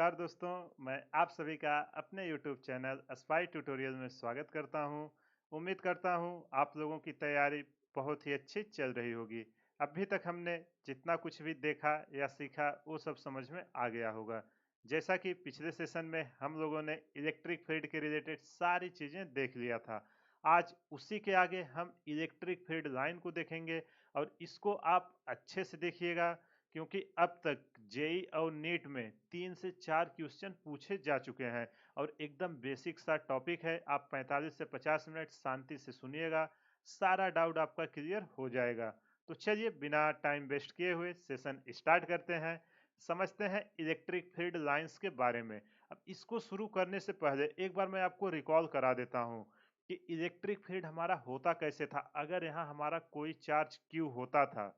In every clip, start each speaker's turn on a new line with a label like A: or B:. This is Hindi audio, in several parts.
A: नमस्कार दोस्तों, मैं आप सभी का अपने YouTube चैनल स्पाई ट्यूटोरियल में स्वागत करता हूं। उम्मीद करता हूं आप लोगों की तैयारी बहुत ही अच्छी चल रही होगी। अभी तक हमने जितना कुछ भी देखा या सीखा वो सब समझ में आ गया होगा। जैसा कि पिछले सेशन में हम लोगों ने इलेक्ट्रिक फील्ड के रिलेटेड सारी चीज़ें देख लिया था। आज उसी के आगे हम इलेक्ट्रिक फील्ड लाइन को देखेंगे और इसको आप अच्छे से देखिएगा, क्योंकि अब तक जेई और नीट में 3 से 4 क्वेश्चन पूछे जा चुके हैं और एकदम बेसिक सा टॉपिक है। आप 45 से 50 मिनट शांति से सुनिएगा, सारा डाउट आपका क्लियर हो जाएगा। तो चलिए बिना टाइम वेस्ट किए हुए सेशन स्टार्ट करते हैं। समझते हैं इलेक्ट्रिक फील्ड लाइंस के बारे में। अब इसको शुरू करने से पहले एक बार मैं आपको रिकॉल करा देता हूं कि इलेक्ट्रिक फील्ड हमारा होता कैसे था। अगर यहाँ हमारा कोई चार्ज क्यू होता था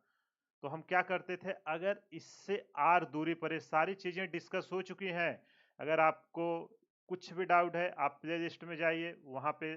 A: तो हम क्या करते थे, अगर इससे आर दूरी पर, ये सारी चीजें डिस्कस हो चुकी हैं। अगर आपको कुछ भी डाउट है आप प्ले लिस्ट में जाइए, वहां पे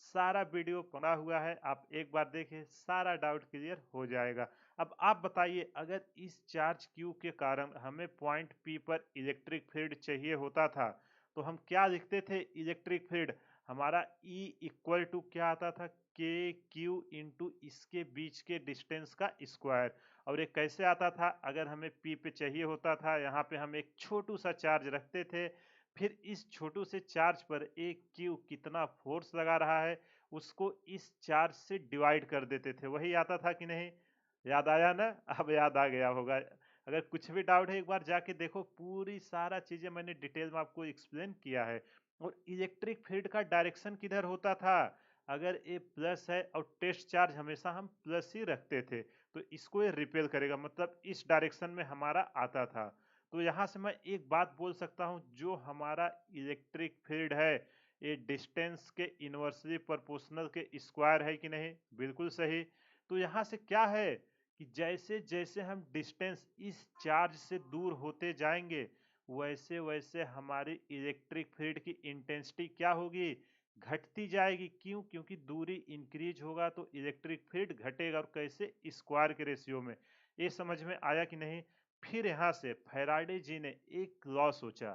A: सारा वीडियो बना हुआ है, आप एक बार देखिए, सारा डाउट क्लियर हो जाएगा। अब आप बताइए, अगर इस चार्ज क्यू के कारण हमें पॉइंट पी पर इलेक्ट्रिक फील्ड चाहिए होता था तो हम क्या लिखते थे। इलेक्ट्रिक फील्ड हमारा E इक्वल टू क्या आता था, के क्यू इंटू इसके बीच के डिस्टेंस का स्क्वायर। और ये कैसे आता था, अगर हमें पी पे चाहिए होता था, यहाँ पे हम एक छोटू सा चार्ज रखते थे, फिर इस छोटू से चार्ज पर एक क्यू कितना फोर्स लगा रहा है उसको इस चार्ज से डिवाइड कर देते थे। वही आता था कि नहीं, याद आया ना? अब याद आ गया होगा। अगर कुछ भी डाउट है एक बार जाके देखो, पूरी सारा चीजें मैंने डिटेल में आपको एक्सप्लेन किया है। और इलेक्ट्रिक फील्ड का डायरेक्शन किधर होता था, अगर ये प्लस है और टेस्ट चार्ज हमेशा हम प्लस ही रखते थे तो इसको ये रिपेल करेगा, मतलब इस डायरेक्शन में हमारा आता था। तो यहाँ से मैं एक बात बोल सकता हूँ, जो हमारा इलेक्ट्रिक फील्ड है ये डिस्टेंस के इनवर्सली प्रोपोर्शनल के स्क्वायर है कि नहीं, बिल्कुल सही। तो यहाँ से क्या है कि जैसे जैसे हम डिस्टेंस इस चार्ज से दूर होते जाएंगे वैसे वैसे हमारी इलेक्ट्रिक फील्ड की इंटेंसिटी क्या होगी, घटती जाएगी। क्यों? क्योंकि दूरी इंक्रीज होगा तो इलेक्ट्रिक फील्ड घटेगा, और कैसे, स्क्वायर के रेशियो में। ये समझ में आया कि नहीं? फिर यहाँ से फैराडे जी ने एक लॉ सोचा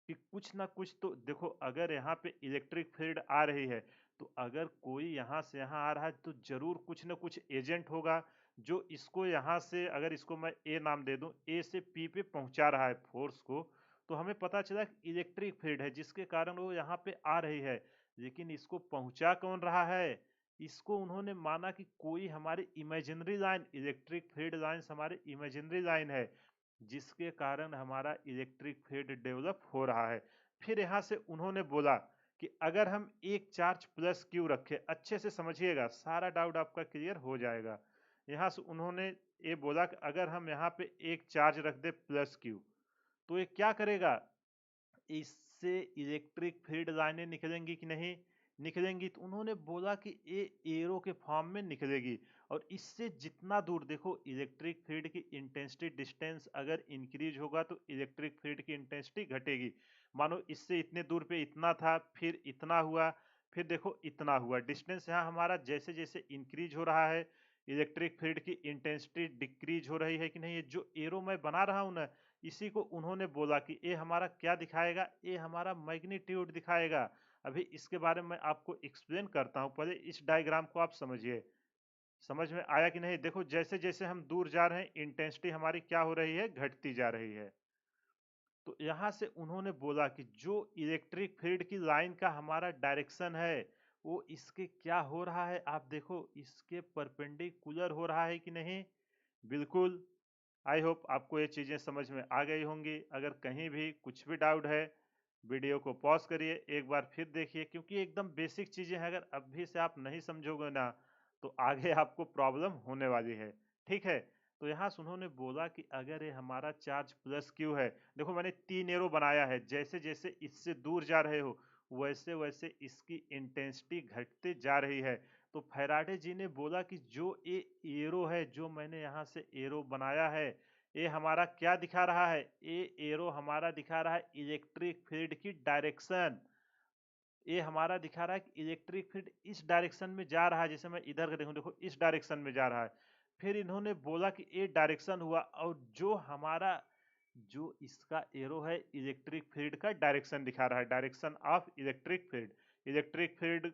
A: कि कुछ ना कुछ तो देखो, अगर यहाँ पे इलेक्ट्रिक फील्ड आ रही है तो अगर कोई यहाँ से यहाँ आ रहा है तो जरूर कुछ ना कुछ एजेंट होगा जो इसको यहाँ से, अगर इसको मैं ए नाम दे दूं, ए से पी पे पहुंचा रहा है फोर्स को। तो हमें पता चला कि इलेक्ट्रिक फील्ड है जिसके कारण वो यहाँ पे आ रही है। लेकिन इसको पहुंचा कौन रहा है, इसको उन्होंने माना कि कोई हमारी imaginary line, electric field lines हमारी इमेजिनरी लाइन है जिसके कारण हमारा इलेक्ट्रिक फील्ड डेवलप हो रहा है। फिर यहाँ से उन्होंने बोला कि अगर हम एक चार्ज प्लस क्यू रखें, अच्छे से समझिएगा, सारा डाउट आपका क्लियर हो जाएगा। यहाँ से उन्होंने ये बोला कि अगर हम यहाँ पे एक चार्ज रख दे प्लस क्यू तो ये क्या करेगा, इससे इलेक्ट्रिक फील्ड लाइनें निकलेंगी कि नहीं निकलेंगी। तो उन्होंने बोला कि ये एरो के फॉर्म में निकलेगी। और इससे जितना दूर, देखो इलेक्ट्रिक फील्ड की इंटेंसिटी डिस्टेंस अगर इंक्रीज होगा तो इलेक्ट्रिक फील्ड की इंटेंसिटी घटेगी। मानो इससे इतने दूर पे इतना था, फिर इतना हुआ, फिर देखो इतना हुआ। डिस्टेंस यहाँ हमारा जैसे जैसे इंक्रीज हो रहा है इलेक्ट्रिक फील्ड की इंटेंसिटी डिक्रीज हो रही है कि नहीं। ये जो एरो मैं बना रहा हूं ना, इसी को उन्होंने बोला कि ये हमारा क्या दिखाएगा, ये हमारा मैग्नीट्यूड दिखाएगा। अभी इसके बारे में मैं आपको एक्सप्लेन करता हूं, पहले इस डायग्राम को आप समझिए। समझ में आया कि नहीं? देखो जैसे जैसे हम दूर जा रहे हैं इंटेंसिटी हमारी क्या हो रही है, घटती जा रही है। तो यहां से उन्होंने बोला कि जो इलेक्ट्रिक फील्ड की लाइन का हमारा डायरेक्शन है वो इसके क्या हो रहा है, आप देखो इसके परपेंडिकुलर हो रहा है कि नहीं। बिल्कुल। आई होप आपको ये चीज़ें समझ में आ गई होंगी। अगर कहीं भी कुछ भी डाउट है वीडियो को पॉज करिए, एक बार फिर देखिए, क्योंकि एकदम बेसिक चीज़ें हैं। अगर अभी से आप नहीं समझोगे ना तो आगे आपको प्रॉब्लम होने वाली है। ठीक है? तो यहाँ से उन्होंने बोला कि अगर ये हमारा चार्ज प्लस क्यू है, देखो मैंने 3 एरो बनाया है, जैसे जैसे इससे दूर जा रहे हो वैसे वैसे इसकी इंटेंसिटी घटते जा रही है। तो फैराडे जी ने बोला कि जो ये एरो है, जो मैंने यहाँ से एरो बनाया है, ये हमारा क्या दिखा रहा है, ये एरो हमारा दिखा रहा है इलेक्ट्रिक फील्ड की डायरेक्शन। ये हमारा दिखा रहा है कि इलेक्ट्रिक फील्ड इस डायरेक्शन में जा रहा है। जैसे मैं इधर का देखूं, देखो इस डायरेक्शन में जा रहा है। फिर इन्होंने बोला कि ये डायरेक्शन हुआ, और जो हमारा जो इसका एरो है इलेक्ट्रिक फील्ड का डायरेक्शन दिखा रहा है, direction of electric field. Electric field,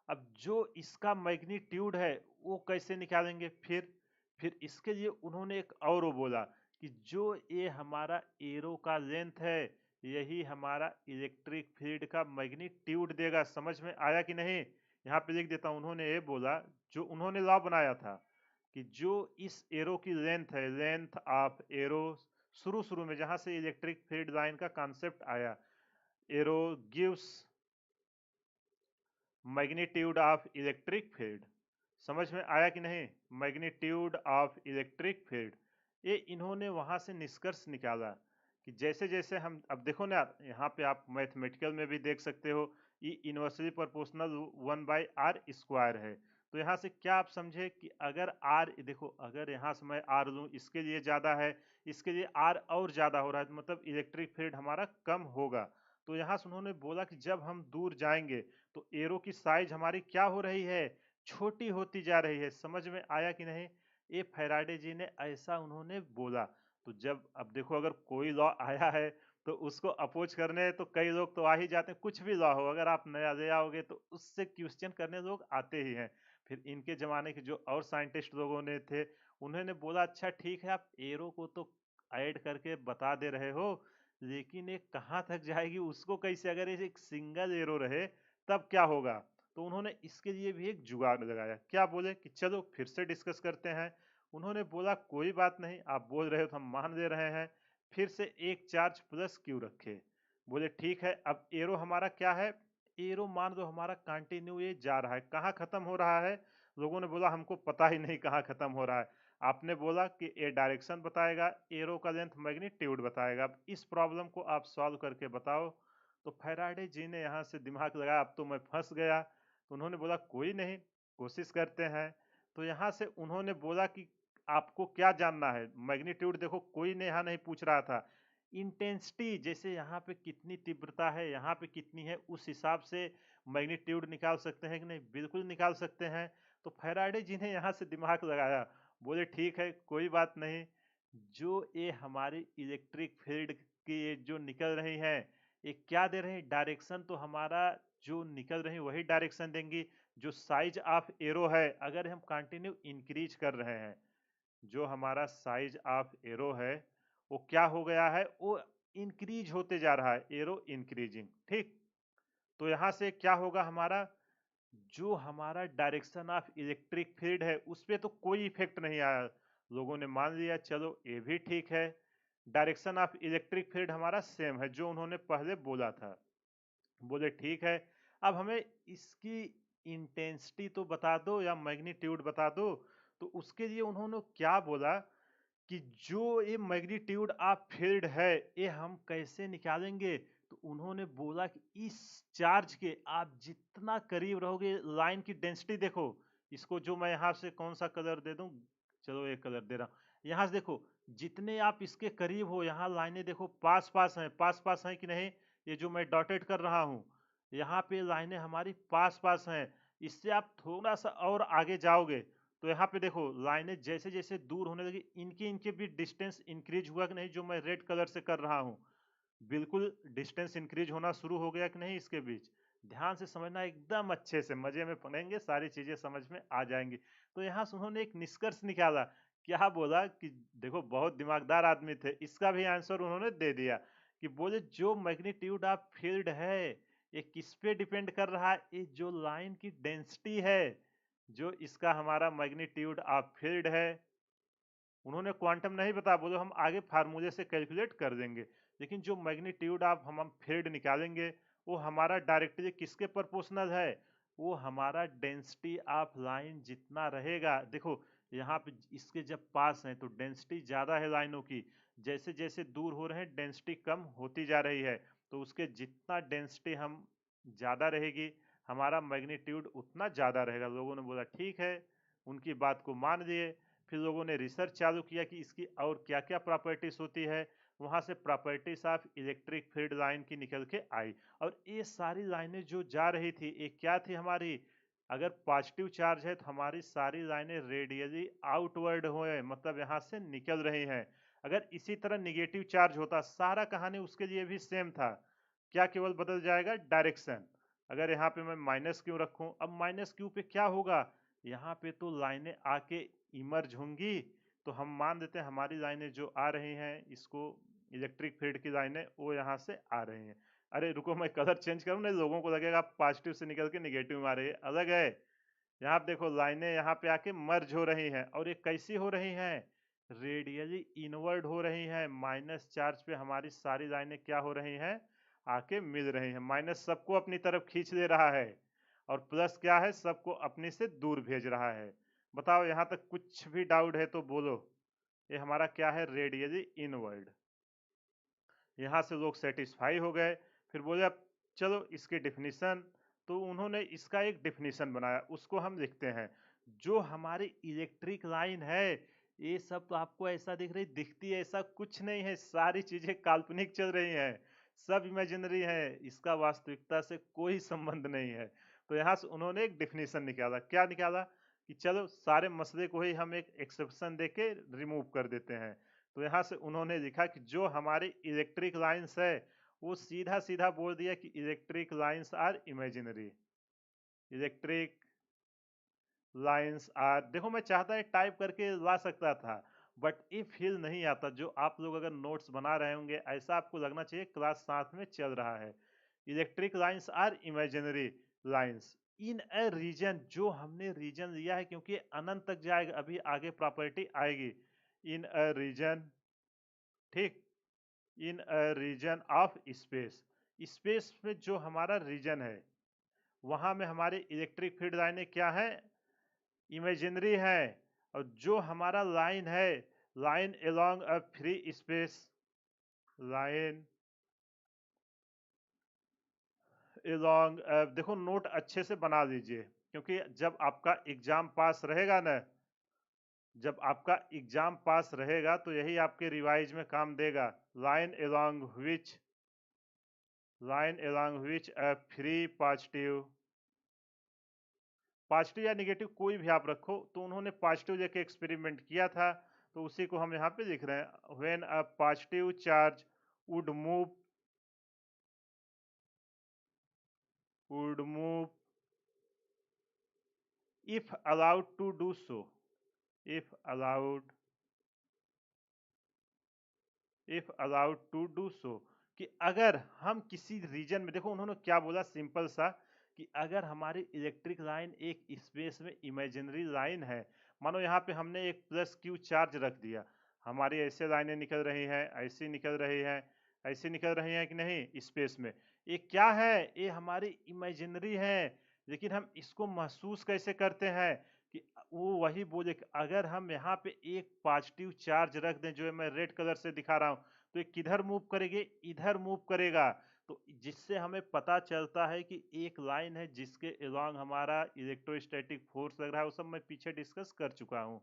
A: अब जो इसका मैग्नीट्यूड है वो कैसे निकालेंगे? फिर इसके लिए उन्होंने एक और वो बोला कि जो ये हमारा एरो का लेंथ है यही हमारा इलेक्ट्रिक फील्ड का मैग्नीट्यूड देगा। समझ में आया कि नहीं? यहाँ पे लिख देता हूँ। उन्होंने ये बोला, जो उन्होंने लॉ बनाया था कि जो इस एरो की लेंथ है, लेंथ ऑफ एरो, शुरू शुरू में जहां से इलेक्ट्रिक फील्ड लाइन का कॉन्सेप्ट आया, arrow gives magnitude of electric field. समझ में आया कि नहीं? मैग्नीट्यूड ऑफ इलेक्ट्रिक फील्ड, ये इन्होंने वहां से निष्कर्ष निकाला कि जैसे जैसे हम, अब देखो ना, यहाँ पे आप मैथमेटिकल में भी देख सकते हो, ये इनवर्सली प्रोपोर्शनल 1/r² है। तो यहाँ से क्या आप समझे कि अगर आर, देखो अगर यहाँ से मैं आर लूँ, इसके लिए ज़्यादा है, इसके लिए आर और ज़्यादा हो रहा है, तो मतलब इलेक्ट्रिक फील्ड हमारा कम होगा। तो यहाँ से उन्होंने बोला कि जब हम दूर जाएंगे तो एरो की साइज हमारी क्या हो रही है? छोटी होती जा रही है। समझ में आया कि नहीं? ये फैराडे जी ने ऐसा उन्होंने बोला। तो जब, अब देखो, अगर कोई लॉ आया है तो उसको अपोज करने तो कई लोग तो आ ही जाते हैं। कुछ भी लॉ हो, अगर आप नया ले आओगे तो उससे क्वेश्चन करने लोग आते ही हैं। फिर इनके जमाने के जो और साइंटिस्ट लोगों ने थे, उन्होंने बोला अच्छा ठीक है, आप एरो को तो ऐड करके बता दे रहे हो, लेकिन ये कहाँ तक जाएगी, उसको कैसे, अगर ये एक सिंगल एरो रहे तब क्या होगा? तो उन्होंने इसके लिए भी एक जुगाड़ लगाया। क्या बोले कि चलो फिर से डिस्कस करते हैं। उन्होंने बोला कोई बात नहीं, आप बोल रहे हो तो हम मान ले रहे हैं, फिर से एक चार्ज प्लस क्यू रखे। बोले ठीक है। अब एरो हमारा क्या है? एरो मान लो हमारा कंटिन्यू ये जा रहा है। कहाँ खत्म हो रहा है? लोगों ने बोला हमको पता ही नहीं कहाँ खत्म हो रहा है। आपने बोला कि ये डायरेक्शन बताएगा, एरो का लेंथ मैग्नीट्यूड बताएगा। अब इस प्रॉब्लम को आप सॉल्व करके बताओ। तो फैराडे जी ने यहाँ से दिमाग लगाया, अब तो मैं फंस गया। तो उन्होंने बोला कोई नहीं, कोशिश करते हैं। तो यहाँ से उन्होंने बोला कि आपको क्या जानना है? मैग्नीट्यूड देखो, कोई ने यहाँ नहीं पूछ रहा था। इंटेंसिटी, जैसे यहाँ पे कितनी तीव्रता है, यहाँ पे कितनी है, उस हिसाब से मैग्नीट्यूड निकाल सकते हैं कि नहीं? बिल्कुल निकाल सकते हैं। तो फैराडे जी ने यहाँ से दिमाग लगाया, बोले ठीक है कोई बात नहीं, जो ये हमारी इलेक्ट्रिक फील्ड की ये जो निकल रही है, ये क्या दे रहे हैं? डायरेक्शन। तो हमारा जो निकल रही है वही डायरेक्शन देंगी। जो साइज ऑफ एरो है, अगर हम कंटिन्यू इंक्रीज कर रहे हैं, जो हमारा साइज ऑफ एरो है वो क्या हो गया है? वो इंक्रीज होते जा रहा है, एरो इंक्रीजिंग। ठीक, तो यहां से क्या होगा हमारा? जो हमारा डायरेक्शन ऑफ इलेक्ट्रिक फील्ड है उस पर तो कोई इफेक्ट नहीं आया। लोगों ने मान लिया चलो ये भी ठीक है, डायरेक्शन ऑफ इलेक्ट्रिक फील्ड हमारा सेम है जो उन्होंने पहले बोला था। बोले ठीक है, अब हमें इसकी इंटेंसिटी तो बता दो या मैग्नीट्यूड बता दो। तो उसके लिए उन्होंने क्या बोला कि जो ये मैग्नीट्यूड ऑफ फील्ड है ये हम कैसे निकालेंगे? तो उन्होंने बोला कि इस चार्ज के आप जितना करीब रहोगे, लाइन की डेंसिटी देखो, इसको जो मैं यहाँ से कौन सा कलर दे दूं, चलो एक कलर दे रहा हूँ। यहाँ से देखो, जितने आप इसके करीब हो, यहाँ लाइनें देखो पास पास हैं, पास पास हैं कि नहीं? ये जो मैं डॉटेड कर रहा हूँ, यहाँ पे लाइनें हमारी पास पास हैं। इससे आप थोड़ा सा और आगे जाओगे तो यहाँ पे देखो लाइनें जैसे जैसे दूर होने लगी, इनके इनके भी डिस्टेंस इंक्रीज हुआ कि नहीं? जो मैं रेड कलर से कर रहा हूँ, बिल्कुल डिस्टेंस इंक्रीज होना शुरू हो गया कि नहीं इसके बीच? ध्यान से समझना, एकदम अच्छे से मजे में पढ़ेंगे, सारी चीजें समझ में आ जाएंगी। तो यहाँ से उन्होंने एक निष्कर्ष निकाला। क्या बोला कि देखो, बहुत दिमागदार आदमी थे, इसका भी आंसर उन्होंने दे दिया कि बोले जो मैग्नीट्यूड ऑफ फील्ड है ये किस पे डिपेंड कर रहा है? ये जो लाइन की डेंसिटी है, जो इसका हमारा मैग्नीट्यूड ऑफ फील्ड है। उन्होंने क्वांटम नहीं बता, बोले हम आगे फार्मूले से कैलकुलेट कर देंगे, लेकिन जो मैग्नीट्यूड ऑफ हम फील्ड निकालेंगे वो हमारा डायरेक्टली किसके प्रोपोर्शनल है? वो हमारा डेंसिटी ऑफ लाइन जितना रहेगा। देखो यहाँ पे इसके जब पास है तो डेंसिटी ज़्यादा है लाइनों की, जैसे जैसे दूर हो रहे हैं डेंसिटी कम होती जा रही है। तो उसके जितना डेंसिटी हम ज़्यादा रहेगी, हमारा मैग्नीट्यूड उतना ज़्यादा रहेगा। लोगों ने बोला ठीक है, उनकी बात को मान लिए। फिर लोगों ने रिसर्च चालू किया कि इसकी और क्या क्या प्रॉपर्टीज होती है। वहां से properties of electric field line की निकल के आई। और ये सारी लाइनें जो जा रही थी, ये क्या थी हमारी? अगर पॉजिटिव चार्ज है तो हमारी सारी लाइनें रेडियली आउटवर्ड हुए, मतलब यहाँ से निकल रही हैं। अगर इसी तरह निगेटिव चार्ज होता, सारा कहानी उसके लिए भी सेम था। क्या केवल बदल जाएगा डायरेक्शन। अगर यहाँ पे मैं माइनस क्यू रखूं, अब माइनस क्यू पे क्या होगा, यहाँ पे तो लाइनें आके इमर्ज होंगी। तो हम मान देते हैं हमारी लाइनें जो आ रही हैं, इसको इलेक्ट्रिक फील्ड की लाइनें वो यहाँ से आ रही हैं। अरे रुको, मैं कलर चेंज करूँ ना, लोगों को लगेगा पॉजिटिव से निकल के निगेटिव में आ रही है, अलग है। यहाँ आप देखो लाइनें यहाँ पे आके मर्ज हो रही हैं, और ये कैसी हो रही हैं, रेडियली इनवर्ड हो रही हैं। माइनस चार्ज पे हमारी सारी लाइनें क्या हो रही हैं, आके मिल रही हैं। माइनस सबको अपनी तरफ खींच ले रहा है, और प्लस क्या है, सबको अपने से दूर भेज रहा है। बताओ यहाँ तक कुछ भी डाउट है तो बोलो। ये हमारा क्या है, रेडियली इनवर्ड। यहाँ से लोग सेटिस्फाई हो गए। फिर बोले अब चलो इसकी डिफिनीशन। तो उन्होंने इसका एक डिफिनीशन बनाया, उसको हम लिखते हैं। जो हमारी इलेक्ट्रिक लाइन है, ये सब तो आपको ऐसा दिख रही दिखती है, ऐसा कुछ नहीं है, सारी चीजें काल्पनिक चल रही हैं, सब इमेजिनरी है, इसका वास्तविकता से कोई संबंध नहीं है। तो यहाँ से उन्होंने एक डिफिनीशन निकाला। क्या निकाला कि चलो सारे मसले को ही हम एक एक्सेप्शन देके रिमूव कर देते हैं। तो यहाँ से उन्होंने लिखा कि जो हमारी इलेक्ट्रिक लाइंस है, वो सीधा सीधा बोल दिया कि electric lines are imaginary. Electric lines are, देखो मैं चाहता है टाइप करके ला सकता था, बट ये फील नहीं आता। जो आप लोग अगर नोट्स बना रहे होंगे, ऐसा आपको लगना चाहिए क्लास साथ में चल रहा है। Electric lines are imaginary lines in a region, जो हमने रीजन लिया है क्योंकि अनंत तक जाएगा, अभी आगे प्रॉपर्टी आएगी। इन अ रीजन, ठीक, इन a reason of space, space में जो हमारा रीजन है, वहां में हमारे इलेक्ट्रिक फील्ड लाइनें क्या है, इमेजिनरी है। और जो हमारा लाइन है, line along a free space, line along, देखो नोट अच्छे से बना लीजिए, क्योंकि जब आपका एग्जाम पास रहेगा ना, जब आपका एग्जाम पास रहेगा तो यही आपके रिवाइज में काम देगा। Line along which, line along which a free positive, positive या निगेटिव कोई भी आप रखो, तो उन्होंने पॉजिटिव लेके एक्सपेरिमेंट किया था, तो उसी को हम यहाँ पे लिख रहे हैं। When a positive charge would move, would move if allowed to do so, if allowed, if allowed to do so, कि अगर हम किसी रीजन में, देखो उन्होंने क्या बोला सिंपल सा, कि अगर हमारी इलेक्ट्रिक लाइन एक स्पेस में इमेजिनरी लाइन है, मानो यहाँ पे हमने एक प्लस क्यू चार्ज रख दिया, हमारी ऐसे लाइनें निकल रही हैं, ऐसी निकल रही हैं, ऐसी निकल रही हैं कि नहीं स्पेस में, ये क्या है, ये हमारी इमेजिनरी है। लेकिन हम इसको महसूस कैसे करते हैं, कि वो वही बोले कि अगर हम यहाँ पे एक पॉजिटिव चार्ज रख दें, जो मैं रेड कलर से दिखा रहा हूँ, तो ये किधर मूव करेगी, इधर मूव करेगा। तो जिससे हमें पता चलता है कि एक लाइन है जिसके अलोंग हमारा इलेक्ट्रोस्टैटिक फोर्स लग रहा है, वो सब मैं पीछे डिस्कस कर चुका हूँ।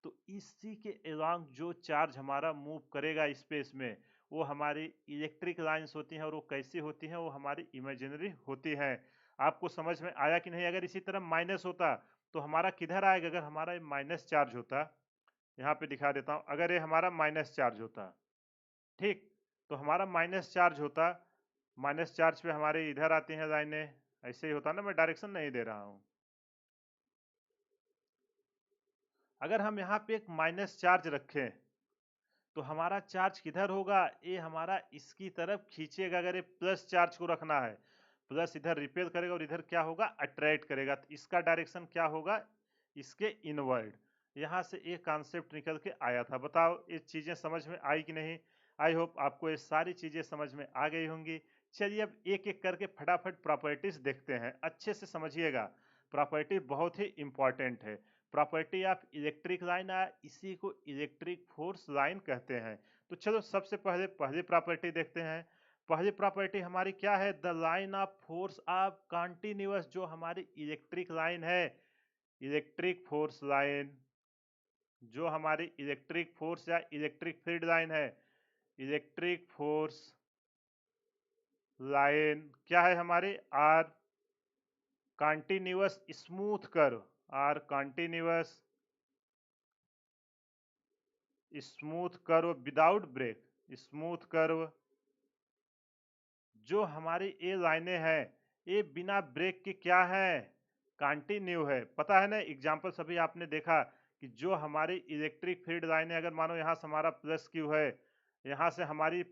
A: तो इसी के अलोंग जो चार्ज हमारा मूव करेगा स्पेस में, वो हमारी इलेक्ट्रिक लाइंस होती हैं, और वो कैसी होती हैं, वो हमारी इमेजिनरी होती हैं। आपको समझ में आया कि नहीं। अगर इसी तरह माइनस होता तो हमारा किधर आएगा, अगर हमारा माइनस चार्ज होता, यहाँ पे दिखा देता हूँ, अगर ये हमारा माइनस चार्ज होता, ठीक, तो हमारा माइनस चार्ज होता, माइनस चार्ज पे हमारे इधर आती हैं लाइनें, ऐसे ही होता ना, मैं डायरेक्शन नहीं दे रहा हूँ। अगर हम यहाँ पे एक माइनस चार्ज रखें, तो हमारा चार्ज किधर होगा, ये हमारा इसकी तरफ खींचेगा। अगर ये प्लस चार्ज को रखना है, प्लस इधर रिपेल करेगा, और इधर क्या होगा, अट्रैक्ट करेगा, तो इसका डायरेक्शन क्या होगा, इसके इनवर्ड। यहाँ से एक कॉन्सेप्ट निकल के आया था। बताओ ये चीजें समझ में आई कि नहीं। आई होप आपको ये सारी चीजें समझ में आ गई होंगी। चलिए अब एक एक करके फटाफट प्रॉपर्टीज देखते हैं, अच्छे से समझिएगा। प्रॉपर्टी बहुत ही इंपॉर्टेंट है। प्रॉपर्टी ऑफ इलेक्ट्रिक लाइन, इसी को इलेक्ट्रिक फोर्स लाइन कहते हैं। तो चलो सबसे पहले पहली प्रॉपर्टी देखते हैं। पहली प्रॉपर्टी हमारी क्या है, the line of force of continuous, जो हमारी इलेक्ट्रिक लाइन है, इलेक्ट्रिक फोर्स लाइन, जो हमारी इलेक्ट्रिक फोर्स या इलेक्ट्रिक फील्ड लाइन है, इलेक्ट्रिक फोर्स लाइन क्या है हमारी, are continuous smooth curve, are continuous smooth curve without break, smooth curve. जो हमारी ये लाइनें हैं ये बिना ब्रेक के क्या है, कंटिन्यू है। पता है ना, एग्जाम्पल सभी आपने देखा कि जो हमारी इलेक्ट्रिक फील्ड लाइनें, अगर मानो यहाँ से हमारा प्लस क्यू है, यहाँ से हमारी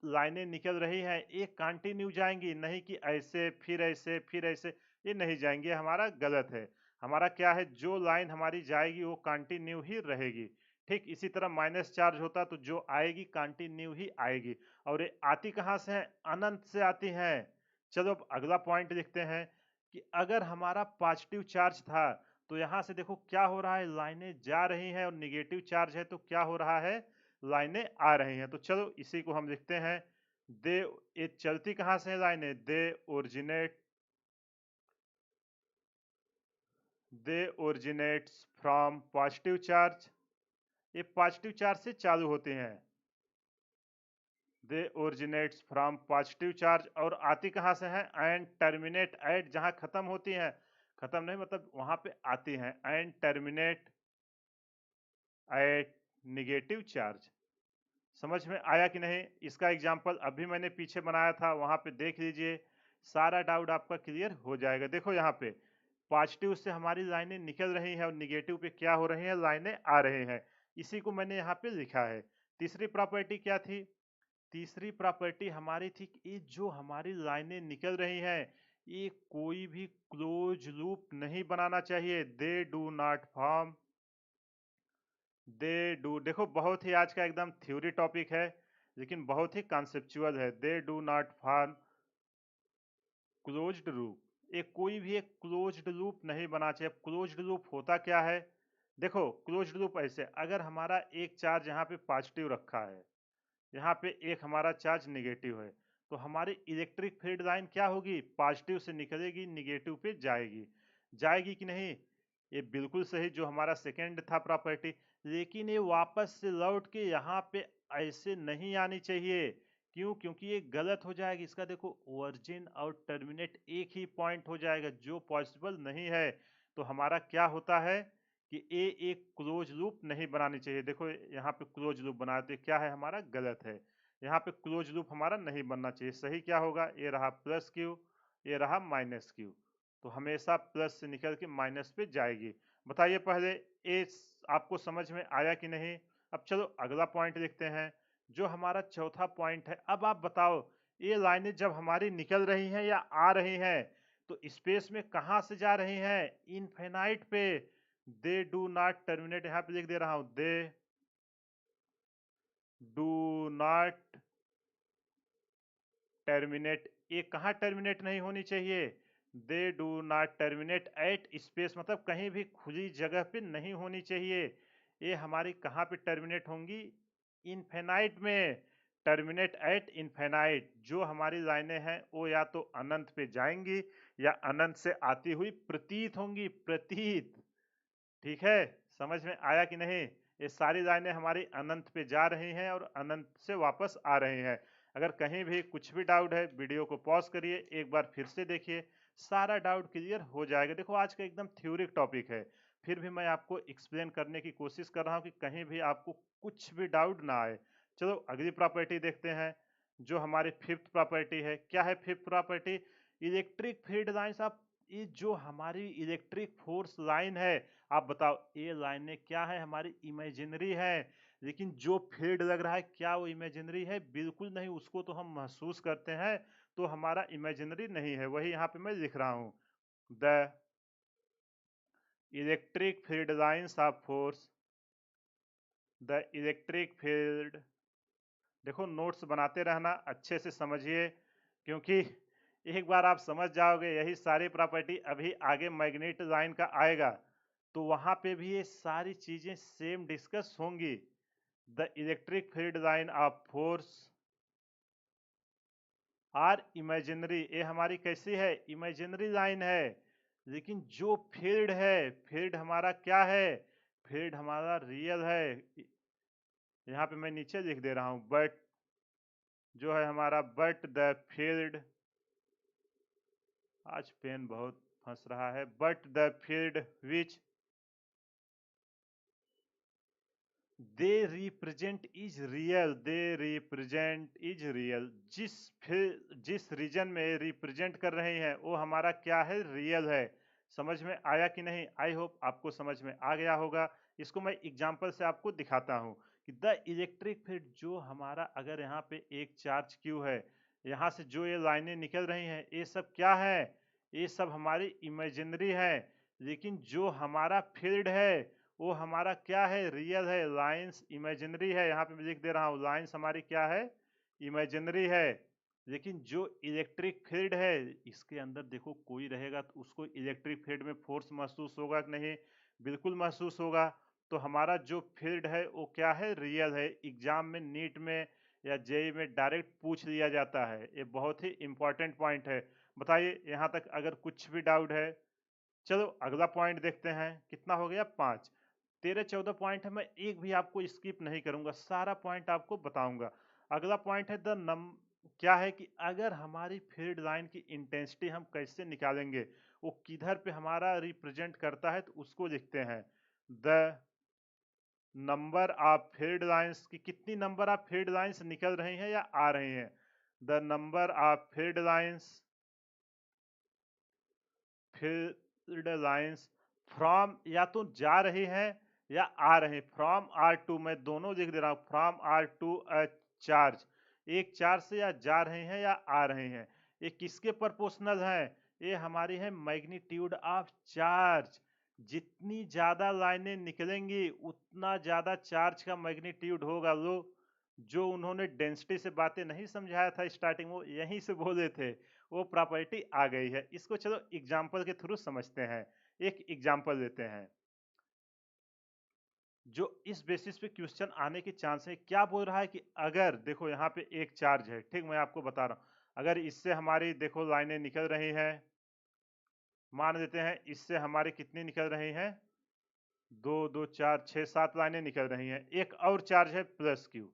A: लाइनें निकल रही हैं, ये कंटिन्यू जाएंगी, नहीं कि ऐसे फिर ऐसे फिर ऐसे, ये नहीं जाएंगे, हमारा गलत है। हमारा क्या है, जो लाइन हमारी जाएगी वो कंटिन्यू ही रहेगी। ठीक इसी तरह माइनस चार्ज होता तो जो आएगी कंटिन्यू ही आएगी। और ये आती कहाँ से है, अनंत से आती हैं। चलो अब अगला पॉइंट देखते हैं कि अगर हमारा पॉजिटिव चार्ज था तो यहाँ से देखो क्या हो रहा है, लाइनें जा रही हैं, और निगेटिव चार्ज है तो क्या हो रहा है, लाइनें आ रही हैं। तो चलो इसी को हम लिखते हैं, दे, ये चलती कहाँ से है लाइनें, दे ओरिजिनेट्स फ्रॉम पॉजिटिव चार्ज, ये पॉजिटिव चार्ज से चालू होते हैं। दे ओरिजिनेट्स फ्रॉम पॉजिटिव चार्ज, और आती कहाँ से है, एंड टर्मिनेट एट, जहाँ खत्म होती हैं, खत्म नहीं मतलब वहां पे आती हैं, and terminate at negative charge. समझ में आया कि नहीं? इसका एग्जाम्पल अभी मैंने पीछे बनाया था, वहां पे देख लीजिए, सारा डाउट आपका क्लियर हो जाएगा। देखो यहाँ पे पॉजिटिव से हमारी लाइनें निकल रही हैं और निगेटिव पे क्या हो रही हैं, लाइनें आ रही हैं। इसी को मैंने यहाँ पे लिखा है। तीसरी प्रॉपर्टी क्या थी, तीसरी प्रॉपर्टी हमारी थी कि ये जो हमारी लाइनें निकल रही हैं ये कोई भी क्लोज लूप नहीं बनाना चाहिए। They do not form, they do, देखो बहुत ही आज का एकदम थ्योरी टॉपिक है लेकिन बहुत ही कॉन्सेप्चुअल है। They do not form closed loop, ये कोई भी एक क्लोज्ड लूप नहीं बना चाहिए। क्लोज्ड लूप होता क्या है, देखो क्लोज्ड लूप ऐसे, अगर हमारा एक चार्ज यहाँ पे पॉजिटिव रखा है, यहाँ पे एक हमारा चार्ज निगेटिव है, तो हमारी इलेक्ट्रिक फील्ड लाइन क्या होगी, पॉजिटिव से निकलेगी निगेटिव पे जाएगी, जाएगी कि नहीं? ये बिल्कुल सही, जो हमारा सेकंड था प्रॉपर्टी। लेकिन ये वापस से लौट के यहाँ पे ऐसे नहीं आनी चाहिए। क्यों? क्योंकि ये गलत हो जाएगी। इसका देखो ओरिजिन और टर्मिनेट एक ही पॉइंट हो जाएगा, जो पॉसिबल नहीं है। तो हमारा क्या होता है कि ए एक क्लोज लूप नहीं बनानी चाहिए। देखो यहाँ पे क्लोज लूप बनाते, क्या है हमारा, गलत है। यहाँ पे क्लोज लूप हमारा नहीं बनना चाहिए। सही क्या होगा, ये रहा प्लस क्यू, ये रहा माइनस क्यू, तो हमेशा प्लस से निकल के माइनस पे जाएगी। बताइए पहले ए आपको समझ में आया कि नहीं? अब चलो अगला पॉइंट देखते हैं, जो हमारा चौथा पॉइंट है। अब आप बताओ, ये लाइनें जब हमारी निकल रही हैं या आ रही हैं तो स्पेस में कहाँ से जा रही हैं, इनफिनाइट पे। दे डू नॉट टर्मिनेट, यहाँ पे लिख दे रहा हूं, दे डू नॉट टर्मिनेट, ये कहाँ टर्मिनेट नहीं होनी चाहिए, they do not terminate at space, मतलब कहीं भी खुली जगह पे नहीं होनी चाहिए। ये हमारी कहाँ पे टर्मिनेट होंगी, इनफिनाइट में। टर्मिनेट एट इनफिनाइट, जो हमारी लाइनें हैं वो या तो अनंत पे जाएंगी या अनंत से आती हुई प्रतीत होंगी, प्रतीत। ठीक है, समझ में आया कि नहीं? ये सारी लाइनें हमारी अनंत पे जा रही हैं और अनंत से वापस आ रही हैं। अगर कहीं भी कुछ भी डाउट है, वीडियो को पॉज करिए, एक बार फिर से देखिए, सारा डाउट क्लियर हो जाएगा। देखो आज का एकदम थ्योरिक टॉपिक है, फिर भी मैं आपको एक्सप्लेन करने की कोशिश कर रहा हूँ कि कहीं भी आपको कुछ भी डाउट ना आए। चलो अगली प्रॉपर्टी देखते हैं, जो हमारी फिफ्थ प्रॉपर्टी है। क्या है fifth property? Electric field lines of, ये जो हमारी इलेक्ट्रिक फोर्स लाइन है, आप बताओ ये लाइनें क्या है, हमारी इमेजिनरी है। लेकिन जो फील्ड लग रहा है क्या वो इमेजिनरी है? बिल्कुल नहीं, उसको तो हम महसूस करते हैं, तो हमारा इमेजिनरी नहीं है। वही यहाँ पे मैं लिख रहा हूँ, the electric field lines of force, the electric field, देखो नोट्स बनाते रहना, अच्छे से समझिए, क्योंकि एक बार आप समझ जाओगे यही सारी प्रॉपर्टी, अभी आगे मैग्नेट लाइन का आएगा तो वहां पे भी ये सारी चीजें सेम डिस्कस होंगी। The electric field line of force are imaginary, ये हमारी कैसी है, इमेजिनरी लाइन है। लेकिन जो फील्ड है, फील्ड हमारा क्या है, फील्ड हमारा रियल है। यहाँ पे मैं नीचे लिख दे रहा हूं, बट जो है हमारा, बट द फील्ड, आज पेन बहुत फंस रहा है, but the field which they represent is real, they represent is real. जिस रीजन में रिप्रेजेंट कर रहे हैं वो हमारा क्या है, रियल है। समझ में आया कि नहीं? आई होप आपको समझ में आ गया होगा। इसको मैं एग्जांपल से आपको दिखाता हूं कि द इलेक्ट्रिक फील्ड, जो हमारा अगर यहाँ पे एक चार्ज क्यू है, यहाँ से जो ये लाइनें निकल रही हैं ये सब क्या है, ये सब हमारी इमेजिनरी है। लेकिन जो हमारा फील्ड है वो हमारा क्या है, रियल है। लाइंस इमेजिनरी है, यहाँ पे मैं लिख दे रहा हूँ, लाइंस हमारी क्या है, इमेजिनरी है। लेकिन जो इलेक्ट्रिक फील्ड है इसके अंदर देखो कोई रहेगा तो उसको इलेक्ट्रिक फील्ड में फोर्स महसूस होगा कि नहीं? बिल्कुल महसूस होगा। तो हमारा जो फील्ड है वो क्या है, रियल है। एग्जाम में, नीट में या जेई में डायरेक्ट पूछ लिया जाता है, ये बहुत ही इंपॉर्टेंट पॉइंट है। बताइए यहाँ तक अगर कुछ भी डाउट है। चलो अगला पॉइंट देखते हैं, कितना हो गया, 5। 13-14 पॉइंट है, मैं एक भी आपको स्किप नहीं करूंगा, सारा पॉइंट आपको बताऊंगा। अगला पॉइंट है क्या है कि अगर हमारी फील्ड लाइन की इंटेंसिटी हम कैसे निकालेंगे, वो किधर पे हमारा रिप्रेजेंट करता है, तो उसको लिखते हैं the number of field lines की, कितनी नंबर ऑफ फील्ड लाइंस निकल रही हैं या आ रही हैं। The number of field lines from, या तो जा रही है या आ रहे हैं, फ्रॉम आर टू, मैं दोनों लिख दे रहा हूं, from R to a charge, एक चार्ज से या जा रहे हैं या आ रहे हैं। ये किसके प्रोपोर्शनल है, ये हमारी है मैग्नीट्यूड ऑफ चार्ज। जितनी ज्यादा लाइनें निकलेंगी उतना ज्यादा चार्ज का मैग्नीट्यूड होगा। लो, जो उन्होंने डेंसिटी से बातें नहीं समझाया था स्टार्टिंग, वो यहीं से बोले थे, वो प्रॉपर्टी आ गई है। इसको चलो एग्जाम्पल के थ्रू समझते हैं। एक एग्जाम्पल लेते हैं जो इस बेसिस पे क्वेश्चन आने के चांस है। क्या बोल रहा है कि अगर देखो यहाँ पे एक चार्ज है, ठीक, मैं आपको बता रहा हूँ, अगर इससे हमारी देखो लाइनें निकल रही हैं, मान लेते हैं इससे हमारी कितनी निकल रही हैं, 2 2 4 6 7 लाइनें निकल रही हैं। एक और चार्ज है प्लस क्यू,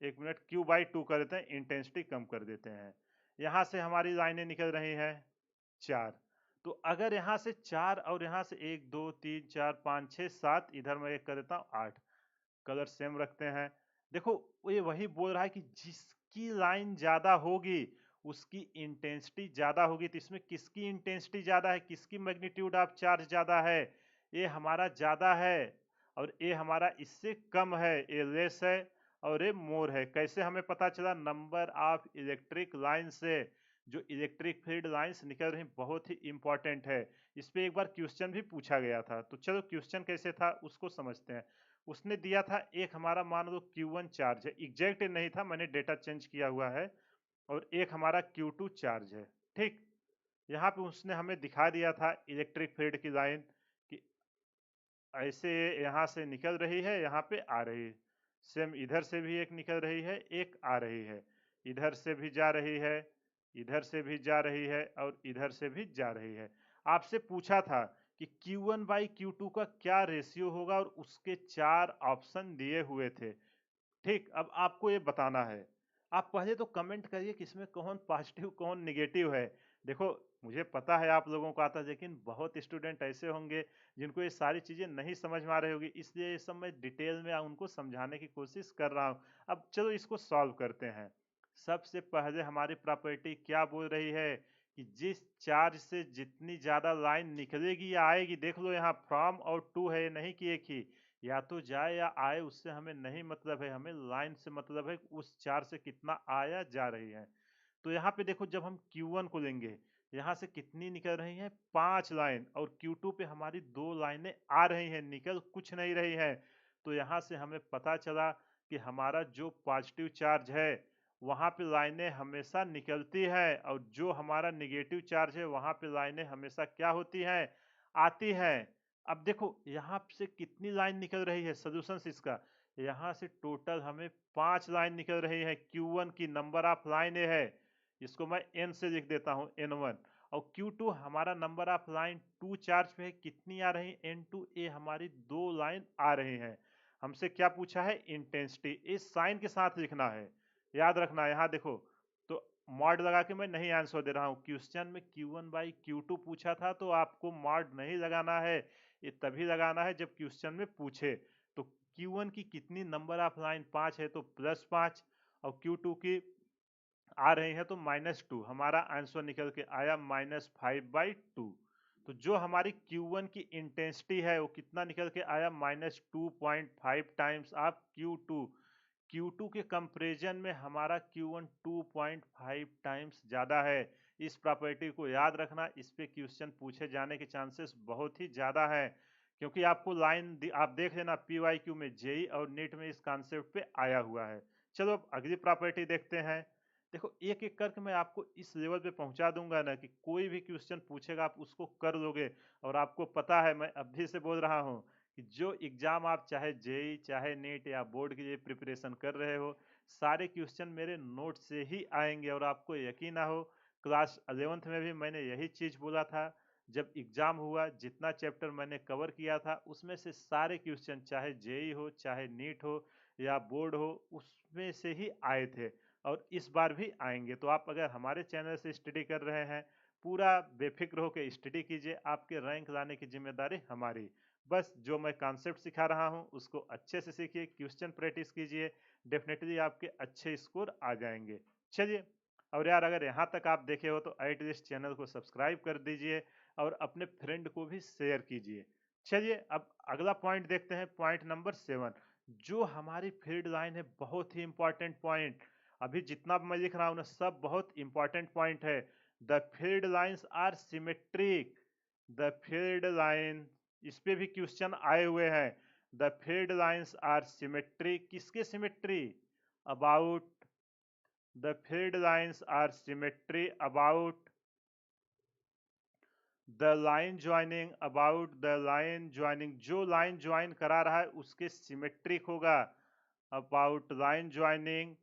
A: एक मिनट, क्यू बाई टू कर देते हैं, इंटेंसिटी कम कर देते हैं। यहां से हमारी लाइनें निकल रही हैं 4। तो अगर यहां से 4 और यहां से 1 2 3 4 5 6 7, इधर मैं एक कर देता हूं 8, कलर सेम रखते हैं। देखो ये वही बोल रहा है कि जिसकी लाइन ज्यादा होगी उसकी इंटेंसिटी ज्यादा होगी। तो इसमें किसकी इंटेंसिटी ज्यादा है, किसकी मैग्नीट्यूड ऑफ चार्ज ज्यादा है, ये हमारा ज्यादा है और ये हमारा इससे कम है, ये लेस है और ये मोर है। कैसे हमें पता चला, नंबर ऑफ इलेक्ट्रिक लाइन से। जो इलेक्ट्रिक फील्ड लाइंस निकल रही बहुत ही इंपॉर्टेंट है, इस पे एक बार क्वेश्चन भी पूछा गया था। तो चलो क्वेश्चन कैसे था उसको समझते हैं। उसने दिया था एक हमारा मान लो Q1 चार्ज है, एग्जैक्ट नहीं था, मैंने डेटा चेंज किया हुआ है, और एक हमारा Q2 चार्ज है, ठीक। यहाँ पे उसने हमें दिखा दिया था इलेक्ट्रिक फील्ड की लाइन कि ऐसे यहाँ से निकल रही है, यहाँ पे आ रही है। सेम इधर से भी एक निकल रही है, एक आ रही है, इधर से भी जा रही है, इधर से भी जा रही है और इधर से भी जा रही है। आपसे पूछा था कि Q1 बाई Q2 का क्या रेशियो होगा और उसके 4 ऑप्शन दिए हुए थे, ठीक। अब आपको ये बताना है। आप पहले तो कमेंट करिए कि इसमें कौन पॉजिटिव कौन निगेटिव है। देखो मुझे पता है आप लोगों को आता है, लेकिन बहुत स्टूडेंट ऐसे होंगे जिनको ये सारी चीजें नहीं समझ में आ रही होगी, इसलिए ये सब मैं डिटेल में उनको समझाने की कोशिश कर रहा हूँ। अब चलो इसको सॉल्व करते हैं। सबसे पहले हमारी प्रॉपर्टी क्या बोल रही है कि जिस चार्ज से जितनी ज्यादा लाइन निकलेगी या आएगी, देख लो यहाँ फ्रॉम और टू है, नहीं कि एक ही, या तो जाए या आए उससे हमें नहीं मतलब है, हमें लाइन से मतलब है उस चार्ज से कितना आया जा रही है। तो यहाँ पे देखो जब हम Q1 को लेंगे, यहाँ से कितनी निकल रही हैं, 5 लाइन, और Q2 पे हमारी 2 लाइनें आ रही हैं, निकल कुछ नहीं रही है। तो यहाँ से हमें पता चला कि हमारा जो पॉजिटिव चार्ज है वहां पे लाइनें हमेशा निकलती है, और जो हमारा निगेटिव चार्ज है वहां पे लाइनें हमेशा क्या होती हैं, आती हैं। अब देखो यहाँ से कितनी लाइन निकल रही है, सोल्यूशन इसका, यहाँ से टोटल हमें 5 लाइन निकल रही है। Q1 की नंबर ऑफ लाइन है, इसको मैं n से लिख देता हूँ, N1। और Q2 हमारा नंबर ऑफ लाइन 2 चार्ज पे है, कितनी आ रही है, N2, ये हमारी 2 लाइन आ रही हैं। हमसे क्या पूछा है, इंटेंसिटी, इस साइन के साथ लिखना है, याद रखना है। यहाँ देखो, तो मॉड लगा के मैं नहीं आंसर दे रहा हूँ, क्वेश्चन में Q1 बाई Q2 पूछा था तो आपको मॉड नहीं लगाना है, ये तभी लगाना है जब क्वेश्चन में पूछे। तो Q1 की कितनी नंबर ऑफ लाइन 5 है, तो +5, और Q2 की आ रही है तो -2। हमारा आंसर निकल के आया -5/2। तो जो हमारी Q1 की इंटेंसिटी है वो कितना निकल के आया, -2.5 टाइम्स ऑफ Q2। Q2 के कंपेरिजन में हमारा Q1 2.5 टाइम्स ज़्यादा है। इस प्रॉपर्टी को याद रखना, इस पे क्वेश्चन पूछे जाने के चांसेस बहुत ही ज़्यादा है, क्योंकि आपको लाइन आप देख लेना PYQ में, जेई और नीट में इस कॉन्सेप्ट पे आया हुआ है। चलो अब अगली प्रॉपर्टी देखते हैं। देखो एक एक करके मैं आपको इस लेवल पे पहुंचा दूंगा ना कि कोई भी क्वेश्चन पूछेगा आप उसको कर लोगे। और आपको पता है, मैं अभी से बोल रहा हूँ कि जो एग्जाम आप चाहे जेई चाहे नीट या बोर्ड के लिए प्रिपरेशन कर रहे हो, सारे क्वेश्चन मेरे नोट से ही आएंगे। और आपको यकीन ना हो, क्लास 11th में भी मैंने यही चीज बोला था। जब एग्जाम हुआ, जितना चैप्टर मैंने कवर किया था उसमें से सारे क्वेश्चन, चाहे जेई हो चाहे नीट हो या बोर्ड हो, उसमें से ही आए थे और इस बार भी आएंगे। तो आप अगर हमारे चैनल से स्टडी कर रहे हैं, पूरा बेफिक्र होकर स्टडी कीजिए, आपके रैंक लाने की जिम्मेदारी हमारी। बस जो मैं कॉन्सेप्ट सिखा रहा हूं उसको अच्छे से सीखिए, क्वेश्चन प्रैक्टिस कीजिए, डेफिनेटली आपके अच्छे स्कोर आ जाएंगे। चलिए, और यार अगर यहाँ तक आप देखे हो तो एटलीस्ट चैनल को सब्सक्राइब कर दीजिए और अपने फ्रेंड को भी शेयर कीजिए। चलिए अब अगला पॉइंट देखते हैं, पॉइंट नंबर 7। जो हमारी फील्ड लाइन है, बहुत ही इंपॉर्टेंट पॉइंट। अभी जितना मैं लिख रहा हूं ना, सब बहुत इंपॉर्टेंट पॉइंट है। The field lines are symmetric. The field line, इस पे भी क्वेश्चन आए हुए हैं। The field lines are symmetric, किसके symmetry? About the field lines are symmetry about the line joining, about the line joining, जो लाइन ज्वाइन करा रहा है उसके सिमेट्रिक होगा। About line joining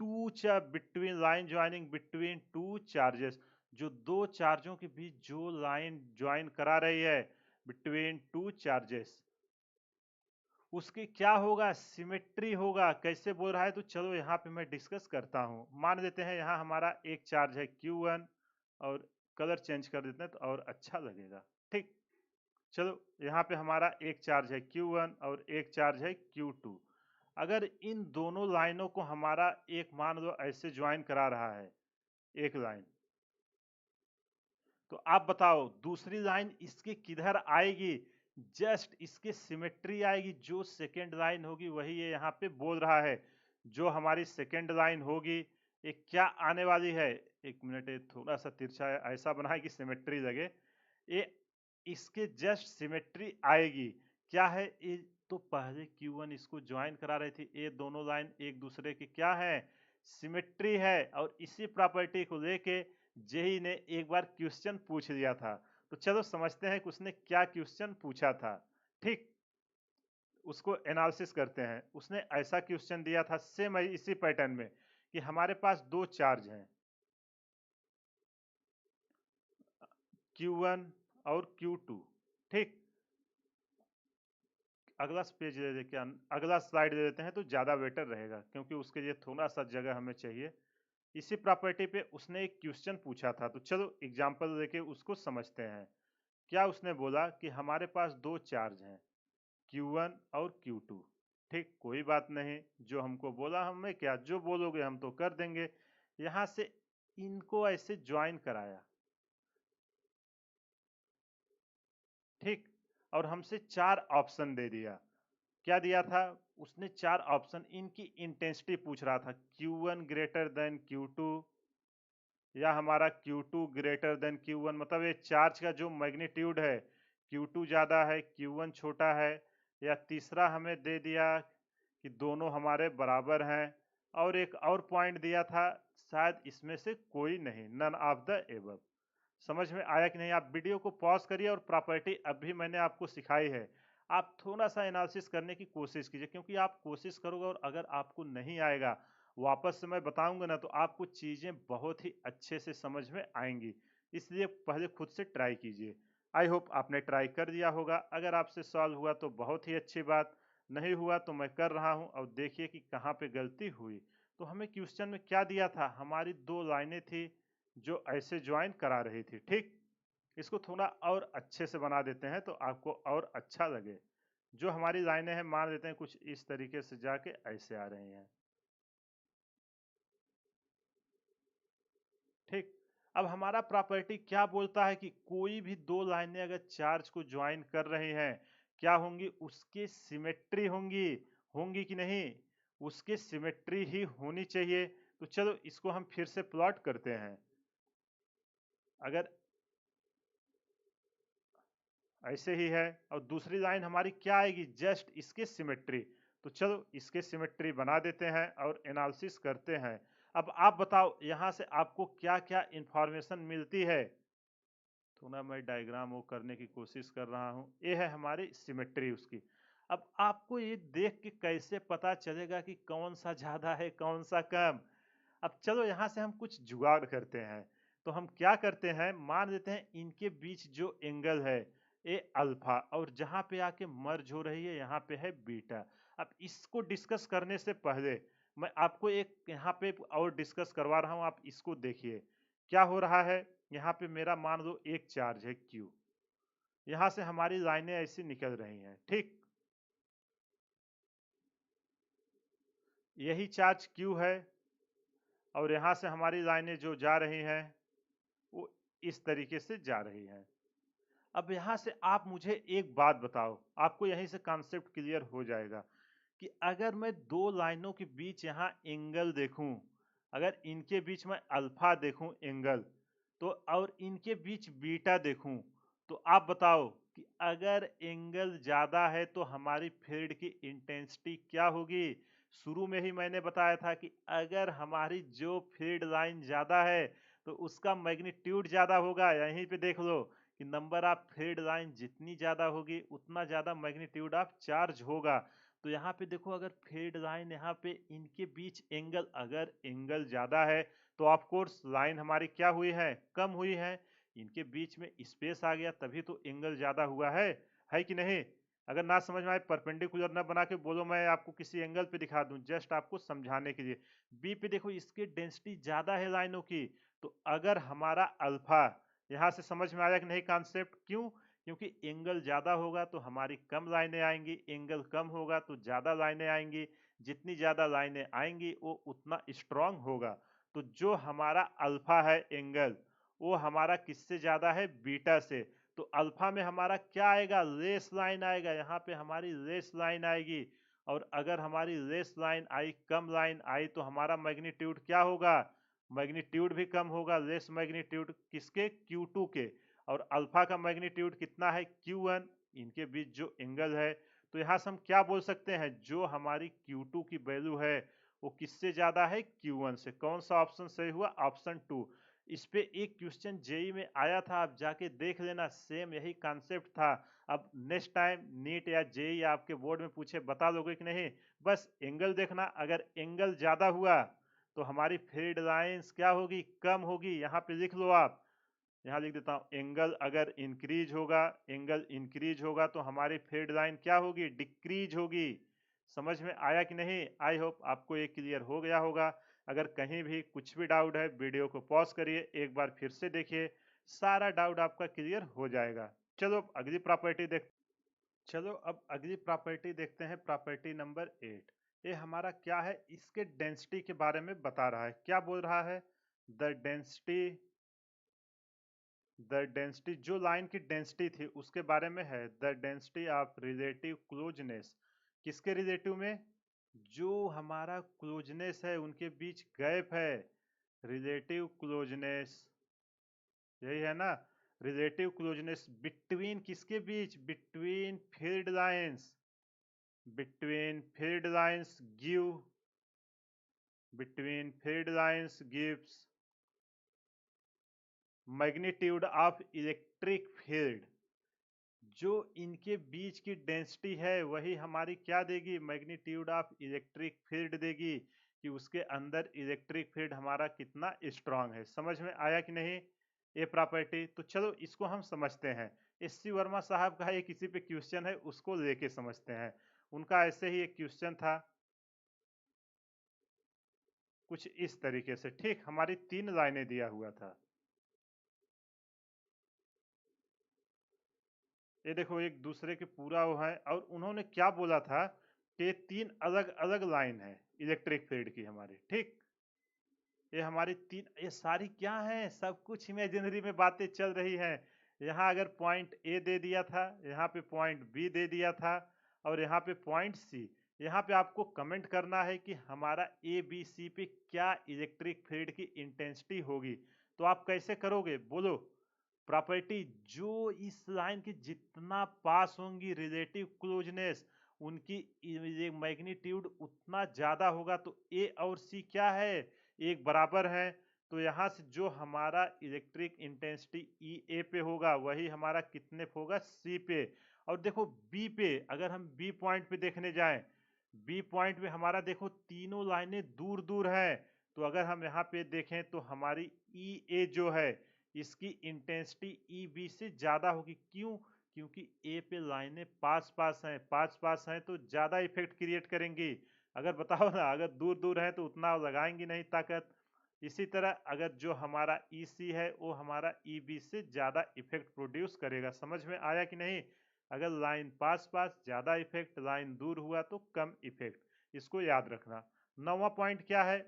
A: between, line joining between two charges, जो दो चार्जों के बीच जो लाइन ज्वाइन करा रही है बिटवीन टू चार्जेस, उसकी क्या होगा? सिमेट्री होगा। कैसे बोल रहा है, तो चलो यहाँ पे मैं डिस्कस करता हूँ। मान लेते हैं यहाँ हमारा एक चार्ज है Q1, और कलर चेंज कर देते हैं तो और अच्छा लगेगा। ठीक, चलो यहाँ पे हमारा एक चार्ज है Q1 और एक चार्ज है Q2। अगर इन दोनों लाइनों को हमारा एक, मान लो ऐसे ज्वाइन करा रहा है एक लाइन, तो आप बताओ दूसरी लाइन इसके किधर आएगी? जस्ट इसके सिमेट्री आएगी। जो सेकेंड लाइन होगी वही ये यहाँ पे बोल रहा है। जो हमारी सेकेंड लाइन होगी ये क्या आने वाली है? एक मिनट, ये थोड़ा सा तिरछा है, ऐसा बना है कि सिमेट्री लगे। ये इसके जस्ट सिमेट्री आएगी। क्या है ये? तो पहले Q1 इसको ज्वाइन करा रही थी, ये दोनों लाइन एक दूसरे की क्या है? सिमेट्री है। और इसी प्रॉपर्टी को लेके जेई ने एक बार क्वेश्चन पूछ लिया था। तो चलो समझते हैं कि उसने क्या क्वेश्चन पूछा था। ठीक, उसको एनालिसिस करते हैं। उसने ऐसा क्वेश्चन दिया था सेम इसी पैटर्न में कि हमारे पास दो चार्ज हैं Q1 और Q2। ठीक, अगला पेज ले लेके अगला स्लाइड ले लेते हैं तो ज़्यादा बेटर रहेगा, क्योंकि उसके लिए थोड़ा सा जगह हमें चाहिए। इसी प्रॉपर्टी पे उसने एक क्वेश्चन पूछा था, तो चलो एग्जांपल लेके उसको समझते हैं। क्या उसने बोला कि हमारे पास दो चार्ज हैं Q1 और Q2। ठीक, कोई बात नहीं, जो हमको बोला हमें क्या, जो बोलोगे हम तो कर देंगे। यहाँ से इनको ऐसे ज्वाइन कराया। ठीक, और हमसे चार ऑप्शन दे दिया। क्या दिया था उसने? चार ऑप्शन। इनकी इंटेंसिटी पूछ रहा था, Q1 ग्रेटर देन Q2, या हमारा Q2 ग्रेटर देन Q1। मतलब ये चार्ज का जो मैग्नीट्यूड है, Q2 ज़्यादा है Q1 छोटा है। या तीसरा हमें दे दिया कि दोनों हमारे बराबर हैं। और एक और पॉइंट दिया था, शायद इसमें से कोई नहीं, नन ऑफ द एबव। समझ में आया कि नहीं? आप वीडियो को पॉज करिए और प्रॉपर्टी अभी मैंने आपको सिखाई है, आप थोड़ा सा एनालिसिस करने की कोशिश कीजिए, क्योंकि आप कोशिश करोगे और अगर आपको नहीं आएगा, वापस से मैं बताऊंगा ना, तो आपको चीज़ें बहुत ही अच्छे से समझ में आएंगी। इसलिए पहले खुद से ट्राई कीजिए। आई होप आपने ट्राई कर दिया होगा। अगर आपसे सॉल्व हुआ तो बहुत ही अच्छी बात, नहीं हुआ तो मैं कर रहा हूं और देखिए कि कहाँ पे गलती हुई। तो हमें क्वेश्चन में क्या दिया था? हमारी दो लाइनें थी जो ऐसे ज्वाइन करा रही थी। ठीक, इसको थोड़ा और अच्छे से बना देते हैं तो आपको और अच्छा लगे। जो हमारी लाइनें हैं मान लेते हैं कुछ इस तरीके से जाके ऐसे आ रही हैं। ठीक। अब हमारा प्रॉपर्टी क्या बोलता है कि कोई भी दो लाइनें अगर चार्ज को ज्वाइन कर रही हैं, क्या होंगी? उसके सिमेट्री होंगी। होंगी कि नहीं? उसके सिमेट्री ही होनी चाहिए। तो चलो इसको हम फिर से प्लॉट करते हैं। अगर ऐसे ही है और दूसरी लाइन हमारी क्या आएगी? जस्ट इसके सिमेट्री। तो चलो इसके सिमेट्री बना देते हैं और एनालिसिस करते हैं। अब आप बताओ यहां से आपको क्या क्या इंफॉर्मेशन मिलती है? थोड़ा मैं डायग्राम वो करने की कोशिश कर रहा हूँ। ये है हमारी सिमेट्री उसकी। अब आपको ये देख के कैसे पता चलेगा कि कौन सा ज्यादा है कौन सा कम? अब चलो यहाँ से हम कुछ जुगाड़ करते हैं। तो हम क्या करते हैं, मान लेते हैं इनके बीच जो एंगल है ये अल्फा, और जहां पे आके मर्ज हो रही है यहाँ पे है बीटा। अब इसको डिस्कस करने से पहले मैं आपको एक यहाँ पे और डिस्कस करवा रहा हूँ। आप इसको देखिए क्या हो रहा है। यहाँ पे मेरा मान लो एक चार्ज है Q। यहाँ से हमारी लाइनें ऐसी निकल रही हैं। ठीक। यही चार्ज Q है और यहाँ से हमारी लाइनें जो जा रही हैं वो इस तरीके से जा रही हैं। अब यहाँ से आप मुझे एक बात बताओ, आपको यहीं से कॉन्सेप्ट क्लियर हो जाएगा कि अगर मैं दो लाइनों के बीच यहाँ एंगल देखूं, अगर इनके बीच में अल्फा देखूं एंगल, तो और इनके बीच बीटा देखूं, तो आप बताओ कि अगर एंगल ज्यादा है तो हमारी फील्ड की इंटेंसिटी क्या होगी? शुरू में ही मैंने बताया था कि अगर हमारी जो फील्ड लाइन ज्यादा है तो उसका मैग्नीट्यूड ज्यादा होगा। यहीं पे देख लो कि नंबर ऑफ फील्ड लाइन जितनी ज्यादा होगी उतना ज्यादा मैग्नीट्यूड ऑफ चार्ज होगा। तो यहाँ पे देखो अगर फील्ड लाइन यहाँ पे इनके बीच एंगल, अगर एंगल ज्यादा है तो ऑफ कोर्स लाइन हमारी क्या हुई है? कम हुई है। इनके बीच में स्पेस आ गया तभी तो एंगल ज्यादा हुआ है कि नहीं? अगर ना समझ में आए परपेंडिकुलर ना बना के बोलो, मैं आपको किसी एंगल पे दिखा दूं जस्ट आपको समझाने के लिए। बी पे देखो इसकी डेंसिटी ज्यादा है लाइनों की, तो अगर हमारा अल्फा, यहाँ से समझ में आया कि नहीं कॉन्सेप्ट? क्यों? क्योंकि एंगल ज्यादा होगा तो हमारी कम लाइनें आएंगी, एंगल कम होगा तो ज्यादा लाइनें आएंगी। जितनी ज्यादा लाइनें आएंगी वो उतना स्ट्रांग होगा। तो जो हमारा अल्फा है एंगल, वो हमारा किससे ज्यादा है? बीटा से। तो अल्फा में हमारा क्या आएगा? लेस लाइन आएगा। यहाँ पे हमारी लेस लाइन आएगी। और अगर हमारी लेस लाइन आई, कम लाइन आई, तो हमारा मैग्नीट्यूड क्या होगा? मैग्नीट्यूड भी कम होगा। लेस मैग्नीट्यूड किसके? Q2 के। और अल्फा का मैग्नीट्यूड कितना है? Q1। इनके बीच जो एंगल है, तो यहाँ से हम क्या बोल सकते हैं? जो हमारी Q2 की वैल्यू है वो किससे ज्यादा है? Q1 से। कौन सा ऑप्शन सही हुआ? ऑप्शन 2। इस पे एक क्वेश्चन जेई में आया था, आप जाके देख लेना, सेम यही कॉन्सेप्ट था। अब नेक्स्ट टाइम नीट या जेई आपके बोर्ड में पूछे, बता दोगे कि नहीं? बस एंगल देखना, अगर एंगल ज्यादा हुआ तो हमारी फील्ड लाइंस क्या होगी? कम होगी। यहाँ पे लिख लो आप, यहाँ लिख देता हूँ, एंगल अगर इंक्रीज होगा, एंगल इंक्रीज होगा तो हमारी फील्ड लाइन क्या होगी? डिक्रीज होगी। समझ में आया कि नहीं? आई होप आपको ये क्लियर हो गया होगा। अगर कहीं भी कुछ भी डाउट है वीडियो को पॉज करिए, एक बार फिर से देखिए, सारा डाउट आपका क्लियर हो जाएगा। चलो अब अगली प्रॉपर्टी देख चलो अब अगली प्रॉपर्टी देखते हैं, प्रॉपर्टी नंबर 8। ये हमारा क्या है? इसके डेंसिटी के बारे में बता रहा है। क्या बोल रहा है? द डेंसिटी, द डेंसिटी, जो लाइन की डेंसिटी थी उसके बारे में है। The density of relative closeness, किसके रिलेटिव में? जो हमारा क्लोजनेस है उनके बीच गैप है, रिलेटिव क्लोजनेस, यही है ना? रिलेटिव क्लोजनेस बिटवीन किसके बीच? Between field lines, between field lines give, between field lines gives magnitude of electric field. जो इनके बीच की डेंसिटी है वही हमारी क्या देगी? मैग्नीट्यूड ऑफ इलेक्ट्रिक फील्ड देगी, कि उसके अंदर इलेक्ट्रिक फील्ड हमारा कितना स्ट्रांग है। समझ में आया कि नहीं ये प्रॉपर्टी? तो चलो इसको हम समझते हैं। एससी वर्मा साहब का ये किसी पे क्वेश्चन है, उसको लेके समझते हैं। उनका ऐसे ही एक क्वेश्चन था कुछ इस तरीके से। ठीक, हमारी 3 लाइनें दिया हुआ था। ये देखो एक दूसरे के पूरा वो है, और उन्होंने क्या बोला था कि 3 अलग-अलग लाइन है इलेक्ट्रिक फील्ड की हमारी, ठीक? ये हमारी 3 ये सारी क्या है? सब कुछ इमेजिनरी में बातें चल रही हैं। यहाँ अगर पॉइंट ए दे दिया था, यहाँ पे पॉइंट बी दे दिया था और यहाँ पे पॉइंट सी। यहाँ पे आपको कमेंट करना है कि हमारा ए, बी, सी पे क्या इलेक्ट्रिक फील्ड की इंटेंसिटी होगी। तो आप कैसे करोगे? बोलो। प्रॉपर्टी जो इस लाइन के जितना पास होंगी रिलेटिव क्लोजनेस, उनकी ये मैग्नीट्यूड उतना ज़्यादा होगा। तो ए और सी क्या है? एक बराबर है। तो यहाँ से जो हमारा इलेक्ट्रिक इंटेंसिटी ई ए पे होगा वही हमारा कितने पे होगा? सी पे। और देखो बी पे, अगर हम बी पॉइंट पे देखने जाएं, बी पॉइंट पे हमारा देखो तीनों लाइनें दूर दूर है। तो अगर हम यहाँ पे देखें तो हमारी ई ए जो है इसकी इंटेंसिटी ई बी से ज़्यादा होगी। क्यों? क्योंकि ए पे लाइनें पास पास हैं, पास पास हैं तो ज़्यादा इफेक्ट क्रिएट करेंगी। अगर बताओ ना, अगर दूर दूर है तो उतना लगाएंगी नहीं ताकत। इसी तरह अगर जो हमारा ई सी है वो हमारा ई बी से ज़्यादा इफेक्ट प्रोड्यूस करेगा। समझ में आया कि नहीं? अगर लाइन पास पास ज़्यादा इफेक्ट, लाइन दूर हुआ तो कम इफेक्ट। इसको याद रखना। 9वां पॉइंट क्या है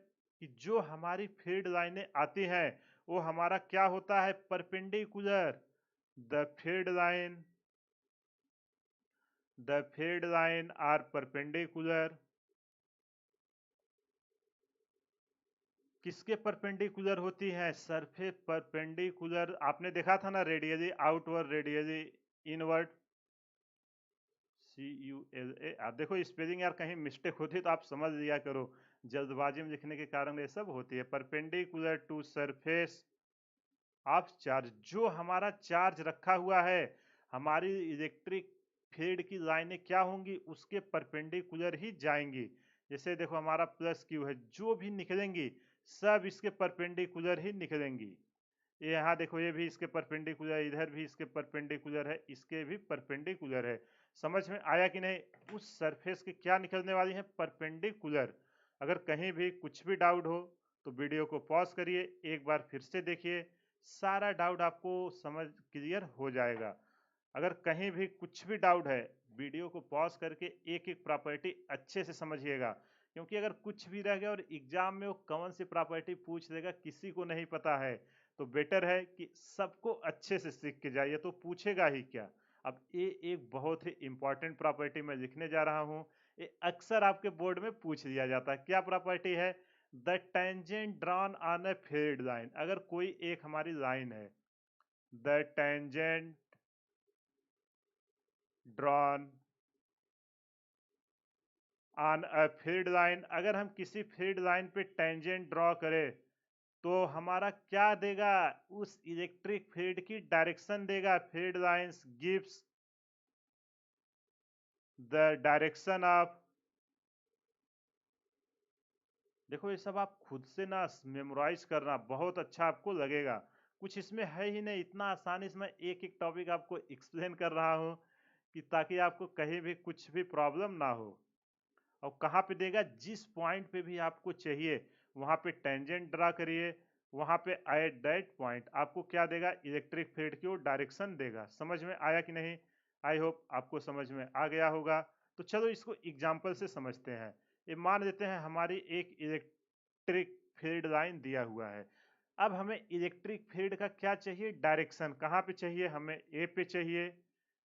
A: कि जो हमारी फील्ड लाइनें आती हैं वो हमारा क्या होता है? Perpendicular. The field line are perpendicular. किसके परपेंडिकुलर होती है? Surface perpendicular. आपने देखा था ना, radially outward, radially inward. CULA। आप देखो स्पेलिंग यार कहीं मिस्टेक होती है तो आप समझ लिया करो, जल्दबाजी में लिखने के कारण ये सब होती है। Perpendicular to surface of charge. जो हमारा चार्ज रखा हुआ है, हमारी इलेक्ट्रिक फील्ड की लाइनें क्या होंगी? उसके परपेंडिकुलर ही जाएंगी। जैसे देखो हमारा प्लस क्यू है, जो भी निकलेंगी सब इसके परपेंडिकुलर ही निकलेंगी। ये यहाँ देखो, ये भी इसके परपेंडिकुलर है, इधर भी इसके परपेंडिकुलर है, इसके भी परपेंडिकुलर है। समझ में आया कि नहीं? उस सरफेस के क्या निकलने वाली है? परपेंडिकुलर। अगर कहीं भी कुछ भी डाउट हो तो वीडियो को पॉज करिए, एक बार फिर से देखिए, सारा डाउट आपको समझ क्लियर हो जाएगा। अगर कहीं भी कुछ भी डाउट है, वीडियो को पॉज करके एक एक प्रॉपर्टी अच्छे से समझिएगा, क्योंकि अगर कुछ भी रह गया और एग्जाम में वो कौन सी प्रॉपर्टी पूछ लेगा किसी को नहीं पता है। तो बेटर है कि सबको अच्छे से सीख के जाइए, तो पूछेगा ही क्या। अब ये एक बहुत ही इंपॉर्टेंट प्रॉपर्टी मैं लिखने जा रहा हूँ। ये अक्सर आपके बोर्ड में पूछ लिया जाता है। क्या प्रॉपर्टी है? The tangent drawn on a field line. अगर कोई एक हमारी लाइन है, the tangent drawn on a field line, अगर हम किसी फील्ड लाइन पे टेंजेंट ड्रॉ करें तो हमारा क्या देगा? उस इलेक्ट्रिक फील्ड की डायरेक्शन देगा। Field lines gives the direction of. देखो ये सब आप खुद से ना मेमोराइज करना, बहुत अच्छा आपको लगेगा। कुछ इसमें है ही नहीं, इतना आसानी से मैं एक एक टॉपिक आपको एक्सप्लेन कर रहा हूँ कि ताकि आपको कहीं भी कुछ भी प्रॉब्लम ना हो। और कहाँ पे देगा? जिस पॉइंट पे भी आपको चाहिए वहाँ पे टेंजेंट ड्रा करिए, वहाँ पे एट दैट पॉइंट आपको क्या देगा? इलेक्ट्रिक फील्ड की वो डायरेक्शन देगा। समझ में आया कि नहीं? आई होप आपको समझ में आ गया होगा। तो चलो इसको एग्जाम्पल से समझते हैं। ये मान लेते हैं हमारी एक इलेक्ट्रिक फील्ड लाइन दिया हुआ है। अब हमें इलेक्ट्रिक फील्ड का क्या चाहिए? डायरेक्शन। कहाँ पे चाहिए? हमें ए पे चाहिए,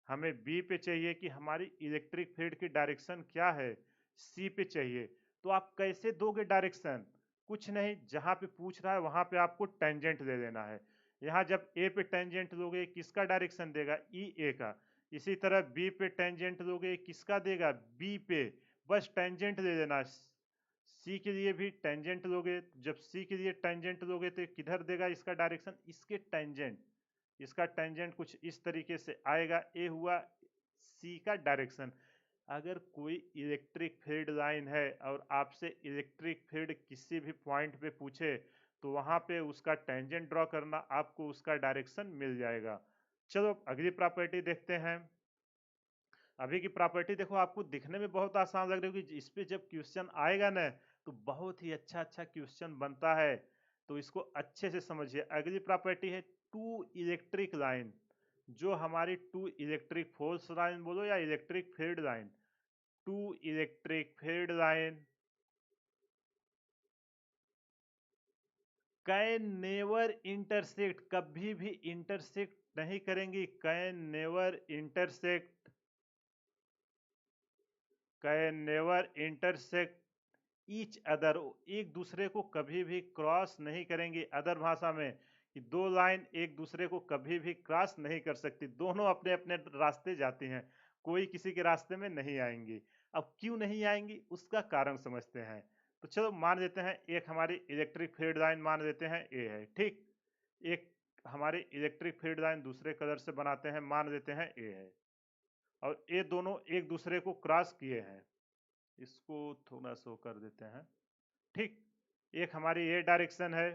A: हमें बी पे चाहिए, कि हमारी इलेक्ट्रिक फील्ड की डायरेक्शन क्या है? सी पे चाहिए। तो आप कैसे दोगे डायरेक्शन? कुछ नहीं, जहां पे पूछ रहा है वहां पे आपको टेंजेंट दे देना है। यहाँ जब ए पे टेंजेंट लोगे किसका डायरेक्शन देगा? ई ए का। इसी तरह बी पे टेंजेंट लोगे किसका देगा? बी पे। बस टेंजेंट दे देना। सी के लिए भी टेंजेंट लोगे, जब सी के लिए टेंजेंट लोगे तो किधर देगा इसका डायरेक्शन? इसके टेंजेंट। इसका टेंजेंट कुछ इस तरीके से आएगा। ए हुआ सी का डायरेक्शन। अगर कोई इलेक्ट्रिक फील्ड लाइन है और आपसे इलेक्ट्रिक फील्ड किसी भी पॉइंट पे पूछे तो वहां पे उसका टेंजेंट ड्रॉ करना, आपको उसका डायरेक्शन मिल जाएगा। चलो अगली प्रॉपर्टी देखते हैं। अभी की प्रॉपर्टी देखो, आपको दिखने में बहुत आसान लग रही होगी, इस पे जब क्वेश्चन आएगा ना तो बहुत ही अच्छा अच्छा क्वेश्चन बनता है। तो इसको अच्छे से समझिए। अगली प्रॉपर्टी है टू इलेक्ट्रिक लाइन। जो हमारी टू इलेक्ट्रिक फोर्स लाइन बोलो या electric field line, two electric field line can never intersect, कभी भी इंटरसेक्ट नहीं करेंगी, can never intersect, can never intersect each other, एक दूसरे को कभी भी क्रॉस नहीं करेंगे। अदर भाषा में कि दो लाइन एक दूसरे को कभी भी क्रॉस नहीं कर सकती, दोनों अपने अपने रास्ते जाती हैं, कोई किसी के रास्ते में नहीं आएंगी। अब क्यों नहीं आएंगी उसका कारण समझते हैं। तो चलो मान लेते हैं एक हमारी इलेक्ट्रिक फील्ड लाइन मान लेते हैं ए है, ठीक। एक हमारी इलेक्ट्रिक फील्ड लाइन दूसरे कलर से बनाते हैं, मान लेते हैं ए है, और ये दोनों एक दूसरे को क्रॉस किए हैं। इसको थोड़ा सो कर देते हैं, ठीक। एक हमारी ये डायरेक्शन है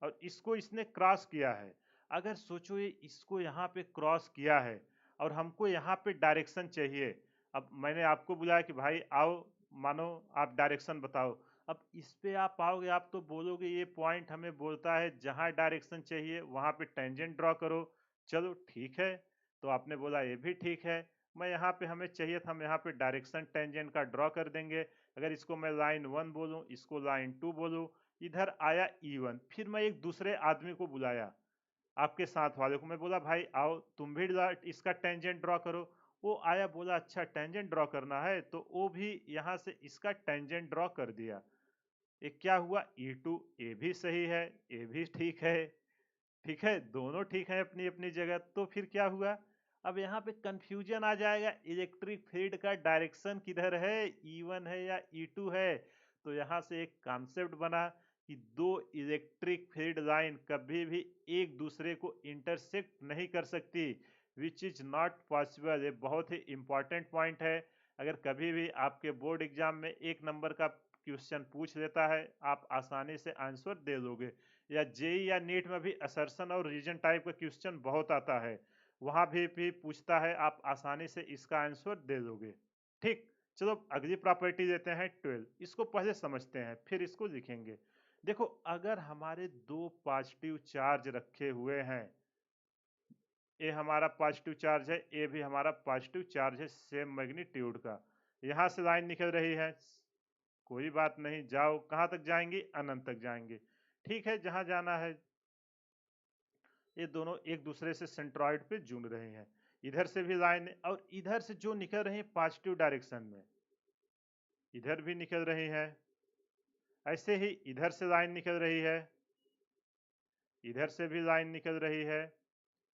A: और इसको इसने क्रॉस किया है। अगर सोचो ये इसको यहाँ पे क्रॉस किया है और हमको यहाँ पे डायरेक्शन चाहिए। अब मैंने आपको बुलाया कि भाई आओ, मानो आप डायरेक्शन बताओ। अब इस पे आप आओगे, आप तो बोलोगे ये पॉइंट हमें बोलता है जहाँ डायरेक्शन चाहिए वहाँ पे टेंजेंट ड्रॉ करो। चलो ठीक है, तो आपने बोला ये भी ठीक है। मैं यहाँ पे हमें चाहिए था, हम यहाँ पे डायरेक्शन टेंजेंट का ड्रॉ कर देंगे। अगर इसको मैं लाइन 1 बोलूँ, इसको लाइन 2 बोलूँ, इधर आया E1। फिर मैं एक दूसरे आदमी को बुलाया, आपके साथ वाले को मैं बोला भाई आओ तुम भी इसका टेंजेंट ड्रॉ करो। वो आया, बोला अच्छा टेंजेंट ड्रॉ करना है, तो वो भी यहाँ से इसका टेंजेंट ड्रॉ कर दिया। ये क्या हुआ, E2। ये भी सही है, ये भी ठीक है, ठीक है, दोनों ठीक है अपनी अपनी जगह। तो फिर क्या हुआ, अब यहाँ पे कंफ्यूजन आ जाएगा, इलेक्ट्रिक फील्ड का डायरेक्शन किधर है, E1 है या E2 है। तो यहाँ से एक कॉन्सेप्ट बना कि दो इलेक्ट्रिक फील्ड लाइन कभी भी एक दूसरे को इंटरसेक्ट नहीं कर सकती, विच इज नॉट पॉसिबल। ये बहुत ही इंपॉर्टेंट पॉइंट है। अगर कभी भी आपके बोर्ड एग्जाम में 1 नंबर का क्वेश्चन पूछ लेता है, आप आसानी से आंसर दे दोगे। या जेई या नीट में भी असर्शन और रीजन टाइप का क्वेश्चन बहुत आता है, वहां भी पूछता है, आप आसानी से इसका आंसर दे दोगे, ठीक। चलो अगली प्रॉपर्टी देते हैं 12, इसको पहले समझते हैं फिर इसको लिखेंगे। देखो अगर हमारे दो पॉजिटिव चार्ज रखे हुए हैं, ये हमारा पॉजिटिव चार्ज है, ये भी हमारा पॉजिटिव चार्ज है सेम मैग्नीट्यूड का, यहाँ से लाइन निकल रही है, कोई बात नहीं, जाओ कहाँ तक जाएंगे, अनंत तक जाएंगे, ठीक है, जहां जाना है। ये दोनों एक दूसरे से सेंट्रॉइड पे जुड़ रहे हैं, इधर से भी लाइन, और इधर से जो निकल रही है पॉजिटिव डायरेक्शन में, इधर भी निकल रही है। ऐसे ही इधर से लाइन निकल रही है, इधर से भी लाइन निकल रही है,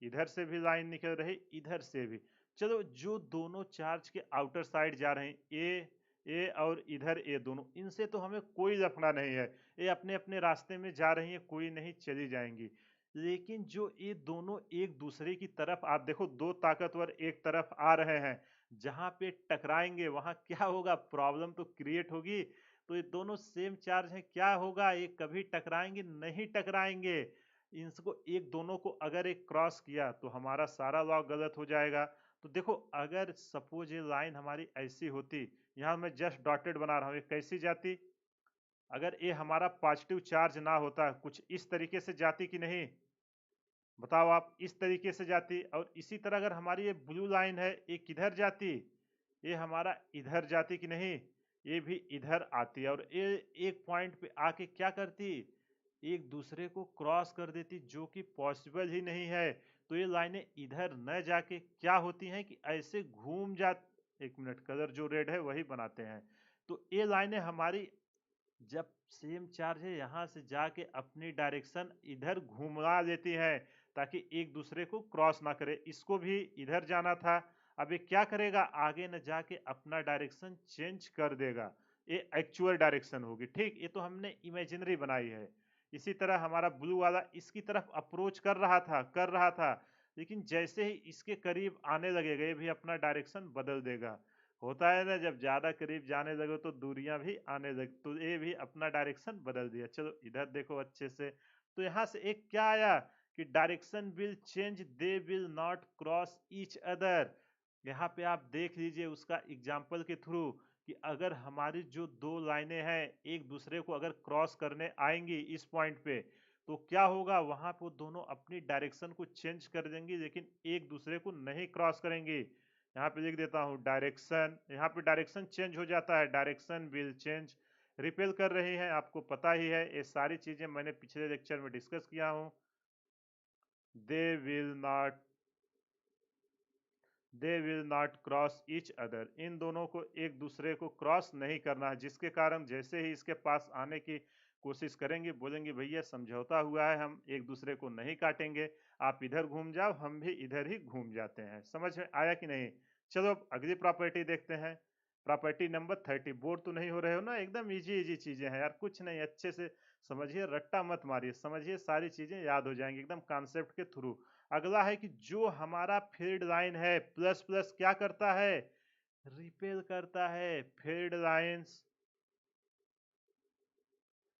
A: इधर से भी लाइन निकल रही, इधर से भी। चलो जो दोनों चार्ज के आउटर साइड जा रहे हैं, ए और इधर ए, दोनों इनसे तो हमें कोई लफड़ा नहीं है, ये अपने अपने रास्ते में जा रही है, कोई नहीं, चली जाएंगी। लेकिन जो ये दोनों एक दूसरे की तरफ, आप देखो दो ताकतवर एक तरफ आ रहे हैं, जहां पे टकराएंगे वहां क्या होगा, प्रॉब्लम तो क्रिएट होगी। तो ये दोनों सेम चार्ज हैं, क्या होगा, ये कभी टकराएंगे नहीं, टकराएंगे। इनको एक दोनों को अगर एक क्रॉस किया तो हमारा सारा लॉ गलत हो जाएगा। तो देखो अगर सपोज ये लाइन हमारी ऐसी होती, यहाँ मैं जस्ट डॉटेड बना रहा हूँ, ये कैसी जाती, अगर ये हमारा पॉजिटिव चार्ज ना होता, कुछ इस तरीके से जाती कि नहीं, बताओ आप, इस तरीके से जाती। और इसी तरह अगर हमारी ये ब्लू लाइन है, ये किधर जाती, ये हमारा इधर जाती कि नहीं, ये भी इधर आती, और ये एक पॉइंट पे आके क्या करती, एक दूसरे को क्रॉस कर देती, जो कि पॉसिबल ही नहीं है। तो ये लाइनें इधर न जाके क्या होती हैं कि ऐसे घूम जा, एक मिनट, कलर जो रेड है वही बनाते हैं। तो ये लाइनें हमारी जब सेम चार्ज है यहाँ से जाके अपनी डायरेक्शन इधर घुमा लेती है, ताकि एक दूसरे को क्रॉस ना करे। इसको भी इधर जाना था, अब ये क्या करेगा, आगे न जाके अपना डायरेक्शन चेंज कर देगा, ये एक्चुअल डायरेक्शन होगी, ठीक। ये तो हमने इमेजिनरी बनाई है। इसी तरह हमारा ब्लू वाला इसकी तरफ अप्रोच कर रहा था, लेकिन जैसे ही इसके करीब आने लगेगा ये भी अपना डायरेक्शन बदल देगा। होता है ना, जब ज्यादा करीब जाने लगे तो दूरियां भी आने लग, तो ये भी अपना डायरेक्शन बदल दिया। चलो इधर देखो अच्छे से, तो यहाँ से एक क्या आया कि direction will change, they will not cross each other. यहाँ पे आप देख लीजिए उसका एग्जाम्पल के थ्रू कि अगर हमारी जो दो लाइनें हैं एक दूसरे को अगर क्रॉस करने आएंगी इस पॉइंट पे, तो क्या होगा, वहां पे वो दोनों अपनी डायरेक्शन को चेंज कर देंगी लेकिन एक दूसरे को नहीं क्रॉस करेंगी। यहाँ पे लिख देता हूँ डायरेक्शन, यहाँ पे डायरेक्शन चेंज हो जाता है, डायरेक्शन विल चेंज। रिपेल कर रही है, आपको पता ही है, ये सारी चीजें मैंने पिछले लेक्चर में डिस्कस किया हूँ। They will not they will not cross each other, इन दोनों को एक दूसरे को क्रॉस नहीं करना है, जिसके कारण जैसे ही इसके पास आने की कोशिश करेंगे, बोलेंगे भैया समझौता हुआ है, हम एक दूसरे को नहीं काटेंगे, आप इधर घूम जाओ, हम भी इधर ही घूम जाते हैं। समझ में आया कि नहीं? चलो अब अगली प्रॉपर्टी देखते हैं। Property number 30। बोर तो नहीं हो रहे हो ना? एकदम इजी इजी चीजें हैं यार, कुछ नहीं, अच्छे से समझिए, रट्टा मत मारिए, समझिए, सारी चीजें याद हो जाएंगी एकदम कॉन्सेप्ट के थ्रू। अगला है कि जो हमारा फील्ड लाइन है, प्लस प्लस क्या करता है, रिपेल करता है। Field lines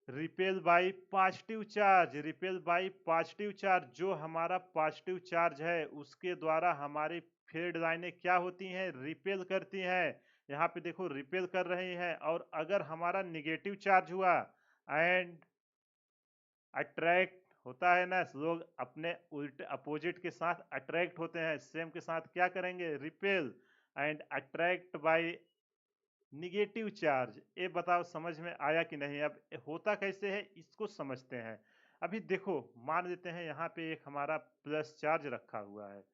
A: repel by positive charge, repel by positive charge, जो हमारा पॉजिटिव चार्ज है उसके द्वारा हमारी फील्ड लाइनें क्या होती हैं, रिपेल करती हैं। यहाँ पे देखो रिपेल कर रही हैं। और अगर हमारा निगेटिव चार्ज हुआ, एंड अट्रैक्ट होता है ना, लोग अपने उल्टे अपोजिट के साथ अट्रैक्ट होते हैं, सेम के साथ क्या करेंगे, repel. And attract bye negative charge. ये बताओ समझ में आया कि नहीं? अब होता कैसे है इसको समझते हैं। अभी देखो, मान लेते हैं यहाँ पे एक हमारा प्लस चार्ज रखा हुआ है।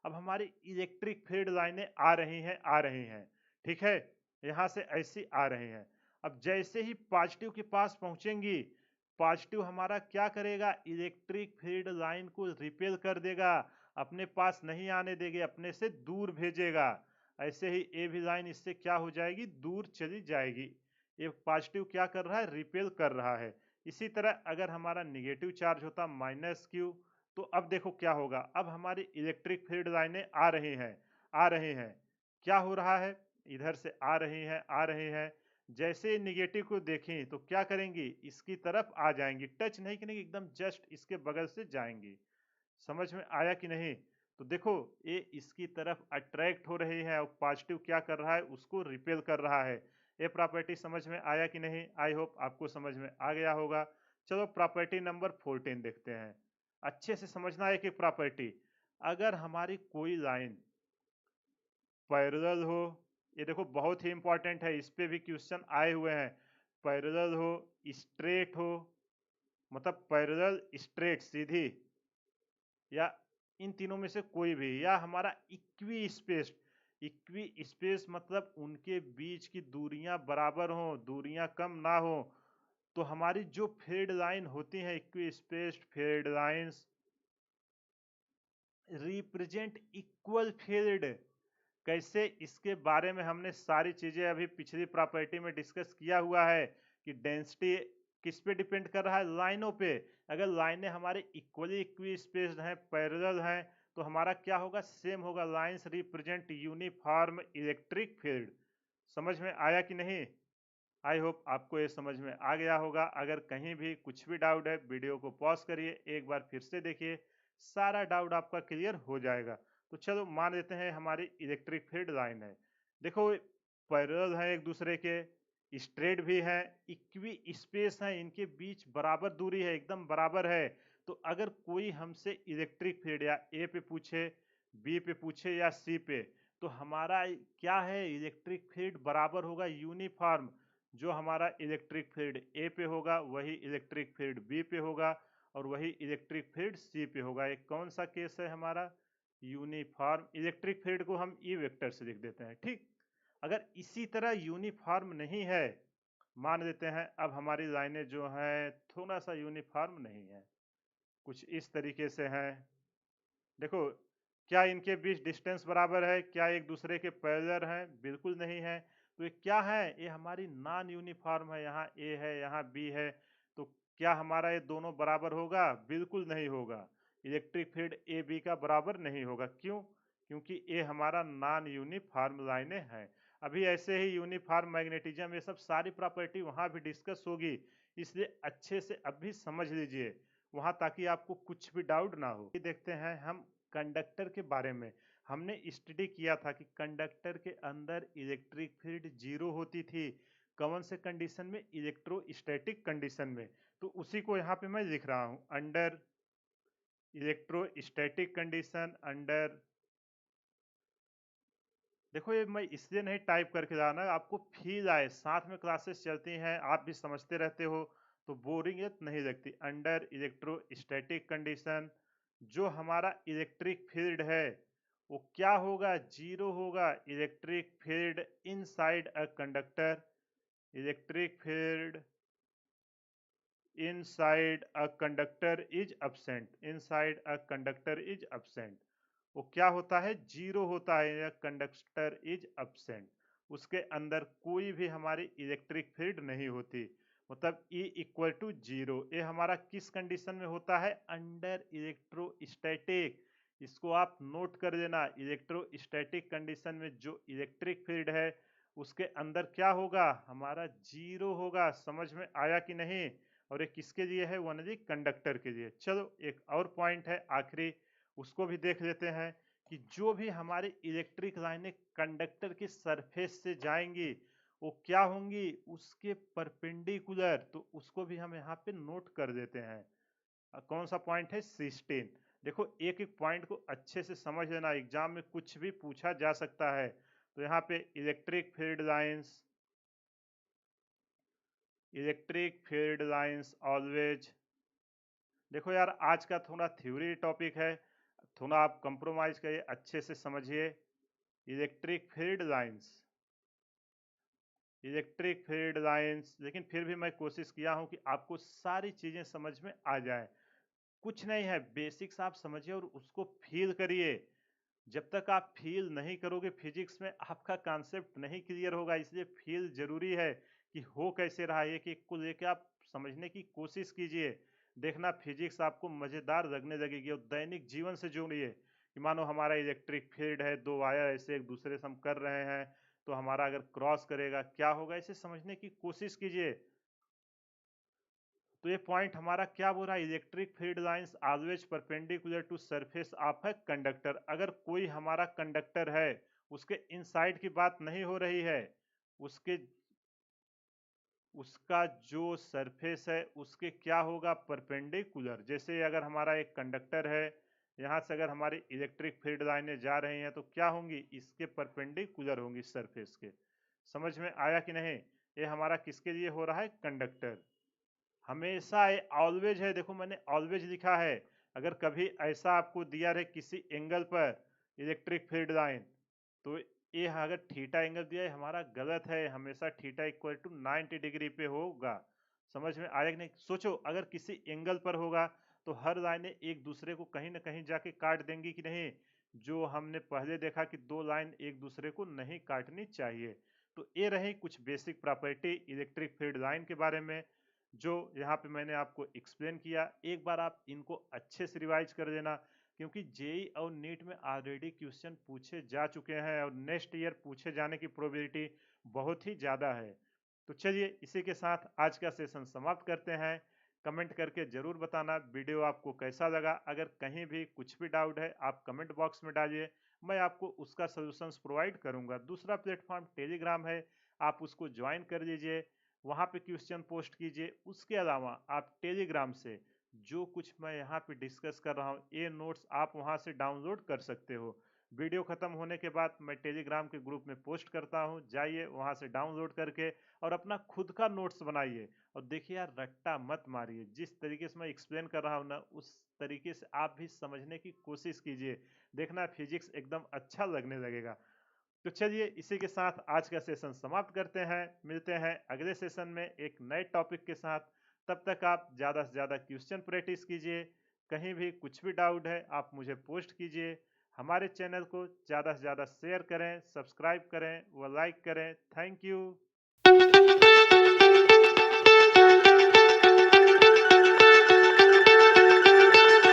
A: अब हमारी इलेक्ट्रिक फील्ड लाइनें आ रही हैं, आ रही हैं, ठीक है, यहाँ से ऐसी आ रही हैं। अब जैसे ही पॉजिटिव के पास पहुंचेंगी, पॉजिटिव हमारा क्या करेगा, इलेक्ट्रिक फील्ड लाइन को रिपेल कर देगा, अपने पास नहीं आने देगी, अपने से दूर भेजेगा। ऐसे ही ए भी लाइन इससे क्या हो जाएगी, दूर चली जाएगी। ये पॉजिटिव क्या कर रहा है, रिपेल कर रहा है। इसी तरह अगर हमारा निगेटिव चार्ज होता माइनस क्यू, तो अब देखो क्या होगा, अब हमारी इलेक्ट्रिक फील्ड लाइनें आ रही हैं, आ रही हैं, क्या हो रहा है, इधर से आ रही हैं, आ रही हैं। जैसे निगेटिव को देखें तो क्या करेंगी, इसकी तरफ आ जाएंगी, टच नहीं करेंगी, एकदम जस्ट इसके बगल से जाएंगी। समझ में आया कि नहीं? तो देखो, ये इसकी तरफ अट्रैक्ट हो रही है और पॉजिटिव क्या कर रहा है, उसको रिपेल कर रहा है। ये प्रॉपर्टी समझ में आया कि नहीं? आई होप आपको समझ में आ गया होगा। चलो प्रॉपर्टी नंबर 14 देखते हैं। अच्छे से समझना है कि प्रॉपर्टी, अगर हमारी कोई लाइन पैरेलल हो, ये देखो बहुत ही इंपॉर्टेंट है, इस पे भी क्वेश्चन आए हुए हैं। पैरेलल हो, स्ट्रेट हो, मतलब पैरेलल स्ट्रेट सीधी, या इन तीनों में से कोई भी, या हमारा इक्वी स्पेस, इक्वी स्पेस मतलब उनके बीच की दूरियां बराबर हो, दूरियां कम ना हो, तो हमारी जो फील्ड लाइन होती है, equi space field lines represent equal field. कैसे, इसके बारे में हमने सारी चीजें अभी पिछली प्रॉपर्टी में डिस्कस किया हुआ है कि डेंसिटी किस पे डिपेंड कर रहा है, लाइनों पे। अगर लाइनें हमारे इक्वली इक्वी स्पेस्ड हैं, पैरेलल हैं, तो हमारा क्या होगा, सेम होगा। Lines represent uniform electric field. समझ में आया कि नहीं? आई होप आपको ये समझ में आ गया होगा। अगर कहीं भी कुछ भी डाउट है, वीडियो को पॉज करिए, एक बार फिर से देखिए, सारा डाउट आपका क्लियर हो जाएगा। तो चलो मान लेते हैं हमारी इलेक्ट्रिक फील्ड लाइन है, देखो पैरेलल है एक दूसरे के, स्ट्रेट भी है, इक्वी स्पेस है, इनके बीच बराबर दूरी है, एकदम बराबर है। तो अगर कोई हमसे इलेक्ट्रिक फील्ड या ए पे पूछे, बी पे पूछे या सी पे, तो हमारा क्या है, इलेक्ट्रिक फील्ड बराबर होगा यूनिफॉर्म। जो हमारा इलेक्ट्रिक फील्ड ए पे होगा वही इलेक्ट्रिक फील्ड बी पे होगा, और वही इलेक्ट्रिक फील्ड सी पे होगा। एक कौन सा केस है हमारा, यूनिफॉर्म इलेक्ट्रिक फील्ड को हम ई वेक्टर से लिख देते हैं, ठीक। अगर इसी तरह यूनिफॉर्म नहीं है, मान लेते हैं अब हमारी लाइनें जो हैं थोड़ा सा यूनिफॉर्म नहीं है, कुछ इस तरीके से हैं, देखो, क्या इनके बीच डिस्टेंस बराबर है, क्या एक दूसरे के पैरेलल हैं, बिल्कुल नहीं है। तो ये क्या है, ये हमारी नॉन यूनिफॉर्म है, यहाँ ए है, यहाँ बी है। तो क्या हमारा ये दोनों बराबर होगा, बिल्कुल नहीं होगा। इलेक्ट्रिक फील्ड ए बी का बराबर नहीं होगा, क्यों? क्योंकि ये हमारा नॉन यूनिफॉर्म लाइनें हैं। अभी ऐसे ही यूनिफॉर्म मैग्नेटिज्म, ये सब सारी प्रॉपर्टी वहां भी डिस्कस होगी, इसलिए अच्छे से अभी समझ लीजिए वहां, ताकि आपको कुछ भी डाउट ना हो। देखते हैं हम कंडक्टर के बारे में। हमने स्टडी किया था कि कंडक्टर के अंदर इलेक्ट्रिक फील्ड जीरो होती थी, कौन से कंडीशन में? इलेक्ट्रोस्टैटिक कंडीशन में। तो उसी को यहाँ पे मैं लिख रहा हूँ, अंडर इलेक्ट्रोस्टैटिक कंडीशन, अंडर। देखो ये मैं इसलिए नहीं टाइप करके रहा ना, आपको फील आए, साथ में क्लासेस चलती हैं, आप भी समझते रहते हो तो बोरिंग नहीं लगती। अंडर इलेक्ट्रोस्टैटिक कंडीशन, जो हमारा इलेक्ट्रिक फील्ड है वो क्या होगा? जीरो होगा। Electric field inside a conductor, electric field inside a conductor is absent, inside a conductor is absent। वो क्या होता है? जीरो होता है, या कंडक्टर इज absent। उसके अंदर कोई भी हमारी इलेक्ट्रिक फील्ड नहीं होती, मतलब E इक्वल टू जीरो। ये हमारा किस कंडीशन में होता है? Under electrostatic. इसको आप नोट कर देना, इलेक्ट्रोस्टैटिक कंडीशन में जो इलेक्ट्रिक फील्ड है उसके अंदर क्या होगा? हमारा जीरो होगा। समझ में आया कि नहीं? और ये किसके लिए है? ओनली कंडक्टर के लिए। चलो एक और पॉइंट है आखिरी, उसको भी देख लेते हैं कि जो भी हमारी इलेक्ट्रिक लाइनें कंडक्टर की सरफेस से जाएंगी वो क्या होंगी? उसके परपेंडिकुलर। तो उसको भी हम यहाँ पे नोट कर देते हैं। कौन सा पॉइंट है? 16। देखो एक एक पॉइंट को अच्छे से समझ लेना, एग्जाम में कुछ भी पूछा जा सकता है। तो यहाँ पे इलेक्ट्रिक फील्ड लाइंस ऑलवेज। देखो यार आज का थोड़ा थ्योरी टॉपिक है, थोड़ा आप कंप्रोमाइज करिए, अच्छे से समझिए। Electric field lines, electric field lines, लेकिन फिर भी मैं कोशिश किया हूं कि आपको सारी चीजें समझ में आ जाए। कुछ नहीं है, बेसिक्स आप समझिए और उसको फील करिए। जब तक आप फील नहीं करोगे फिजिक्स में आपका कॉन्सेप्ट नहीं क्लियर होगा, इसलिए फील जरूरी है कि हो कैसे रहा है। एक एक को लेके आप समझने की कोशिश कीजिए, देखना फिजिक्स आपको मजेदार लगने लगेगी। और दैनिक जीवन से जोड़िए कि मानो हमारा इलेक्ट्रिक फील्ड है, दो वायर ऐसे एक दूसरे से हम कर रहे हैं, तो हमारा अगर क्रॉस करेगा क्या होगा, इसे समझने की कोशिश कीजिए। तो ये पॉइंट हमारा क्या बोल रहा है? Electric field lines always perpendicular to surface of a conductor. अगर कोई हमारा कंडक्टर है, उसके इनसाइड की बात नहीं हो रही है, उसके उसका जो सरफेस है उसके क्या होगा? परपेंडिकुलर। जैसे अगर हमारा एक कंडक्टर है, यहाँ से अगर हमारी इलेक्ट्रिक फील्ड लाइनें जा रही हैं तो क्या होंगी? इसके परपेंडिकुलर होंगी सरफेस के। समझ में आया कि नहीं? ये हमारा किसके लिए हो रहा है? कंडक्टर। हमेशा ये ऑलवेज है, देखो मैंने ऑलवेज लिखा है। अगर कभी ऐसा आपको दिया रहे किसी एंगल पर इलेक्ट्रिक फील्ड लाइन, तो ये अगर थीटा एंगल दिया है हमारा गलत है, हमेशा थीटा इक्वल टू 90 डिग्री पे होगा। समझ में आया कि नहीं? सोचो अगर किसी एंगल पर होगा तो हर लाइनें एक दूसरे को कहीं ना कहीं जाके काट देंगी कि नहीं? जो हमने पहले देखा कि दो लाइन एक दूसरे को नहीं काटनी चाहिए। तो ये रही कुछ basic property electric field line के बारे में, जो यहाँ पे मैंने आपको एक्सप्लेन किया। एक बार आप इनको अच्छे से रिवाइज कर देना, क्योंकि जेई और नीट में ऑलरेडी क्वेश्चन पूछे जा चुके हैं और नेक्स्ट ईयर पूछे जाने की प्रोबेबिलिटी बहुत ही ज़्यादा है। तो चलिए इसी के साथ आज का सेशन समाप्त करते हैं। कमेंट करके ज़रूर बताना वीडियो आपको कैसा लगा। अगर कहीं भी कुछ भी डाउट है आप कमेंट बॉक्स में डालिए, मैं आपको उसका सोल्यूशंस प्रोवाइड करूंगा। दूसरा प्लेटफॉर्म टेलीग्राम है, आप उसको ज्वाइन कर लीजिए, वहाँ पे क्वेश्चन पोस्ट कीजिए। उसके अलावा आप टेलीग्राम से जो कुछ मैं यहाँ पे डिस्कस कर रहा हूँ ये नोट्स आप वहाँ से डाउनलोड कर सकते हो। वीडियो ख़त्म होने के बाद मैं टेलीग्राम के ग्रुप में पोस्ट करता हूँ, जाइए वहाँ से डाउनलोड करके और अपना खुद का नोट्स बनाइए। और देखिए यार रट्टा मत मारिए, जिस तरीके से मैं एक्सप्लेन कर रहा हूँ ना उस तरीके से आप भी समझने की कोशिश कीजिए, देखना फिजिक्स एकदम अच्छा लगने लगेगा। तो चलिए इसी के साथ आज का सेशन समाप्त करते हैं, मिलते हैं अगले सेशन में एक नए टॉपिक के साथ। तब तक आप ज़्यादा से ज़्यादा क्वेश्चन प्रैक्टिस कीजिए, कहीं भी कुछ भी डाउट है आप मुझे पोस्ट कीजिए। हमारे चैनल को ज़्यादा से ज़्यादा शेयर करें, सब्सक्राइब करें व लाइक करें। Thank you.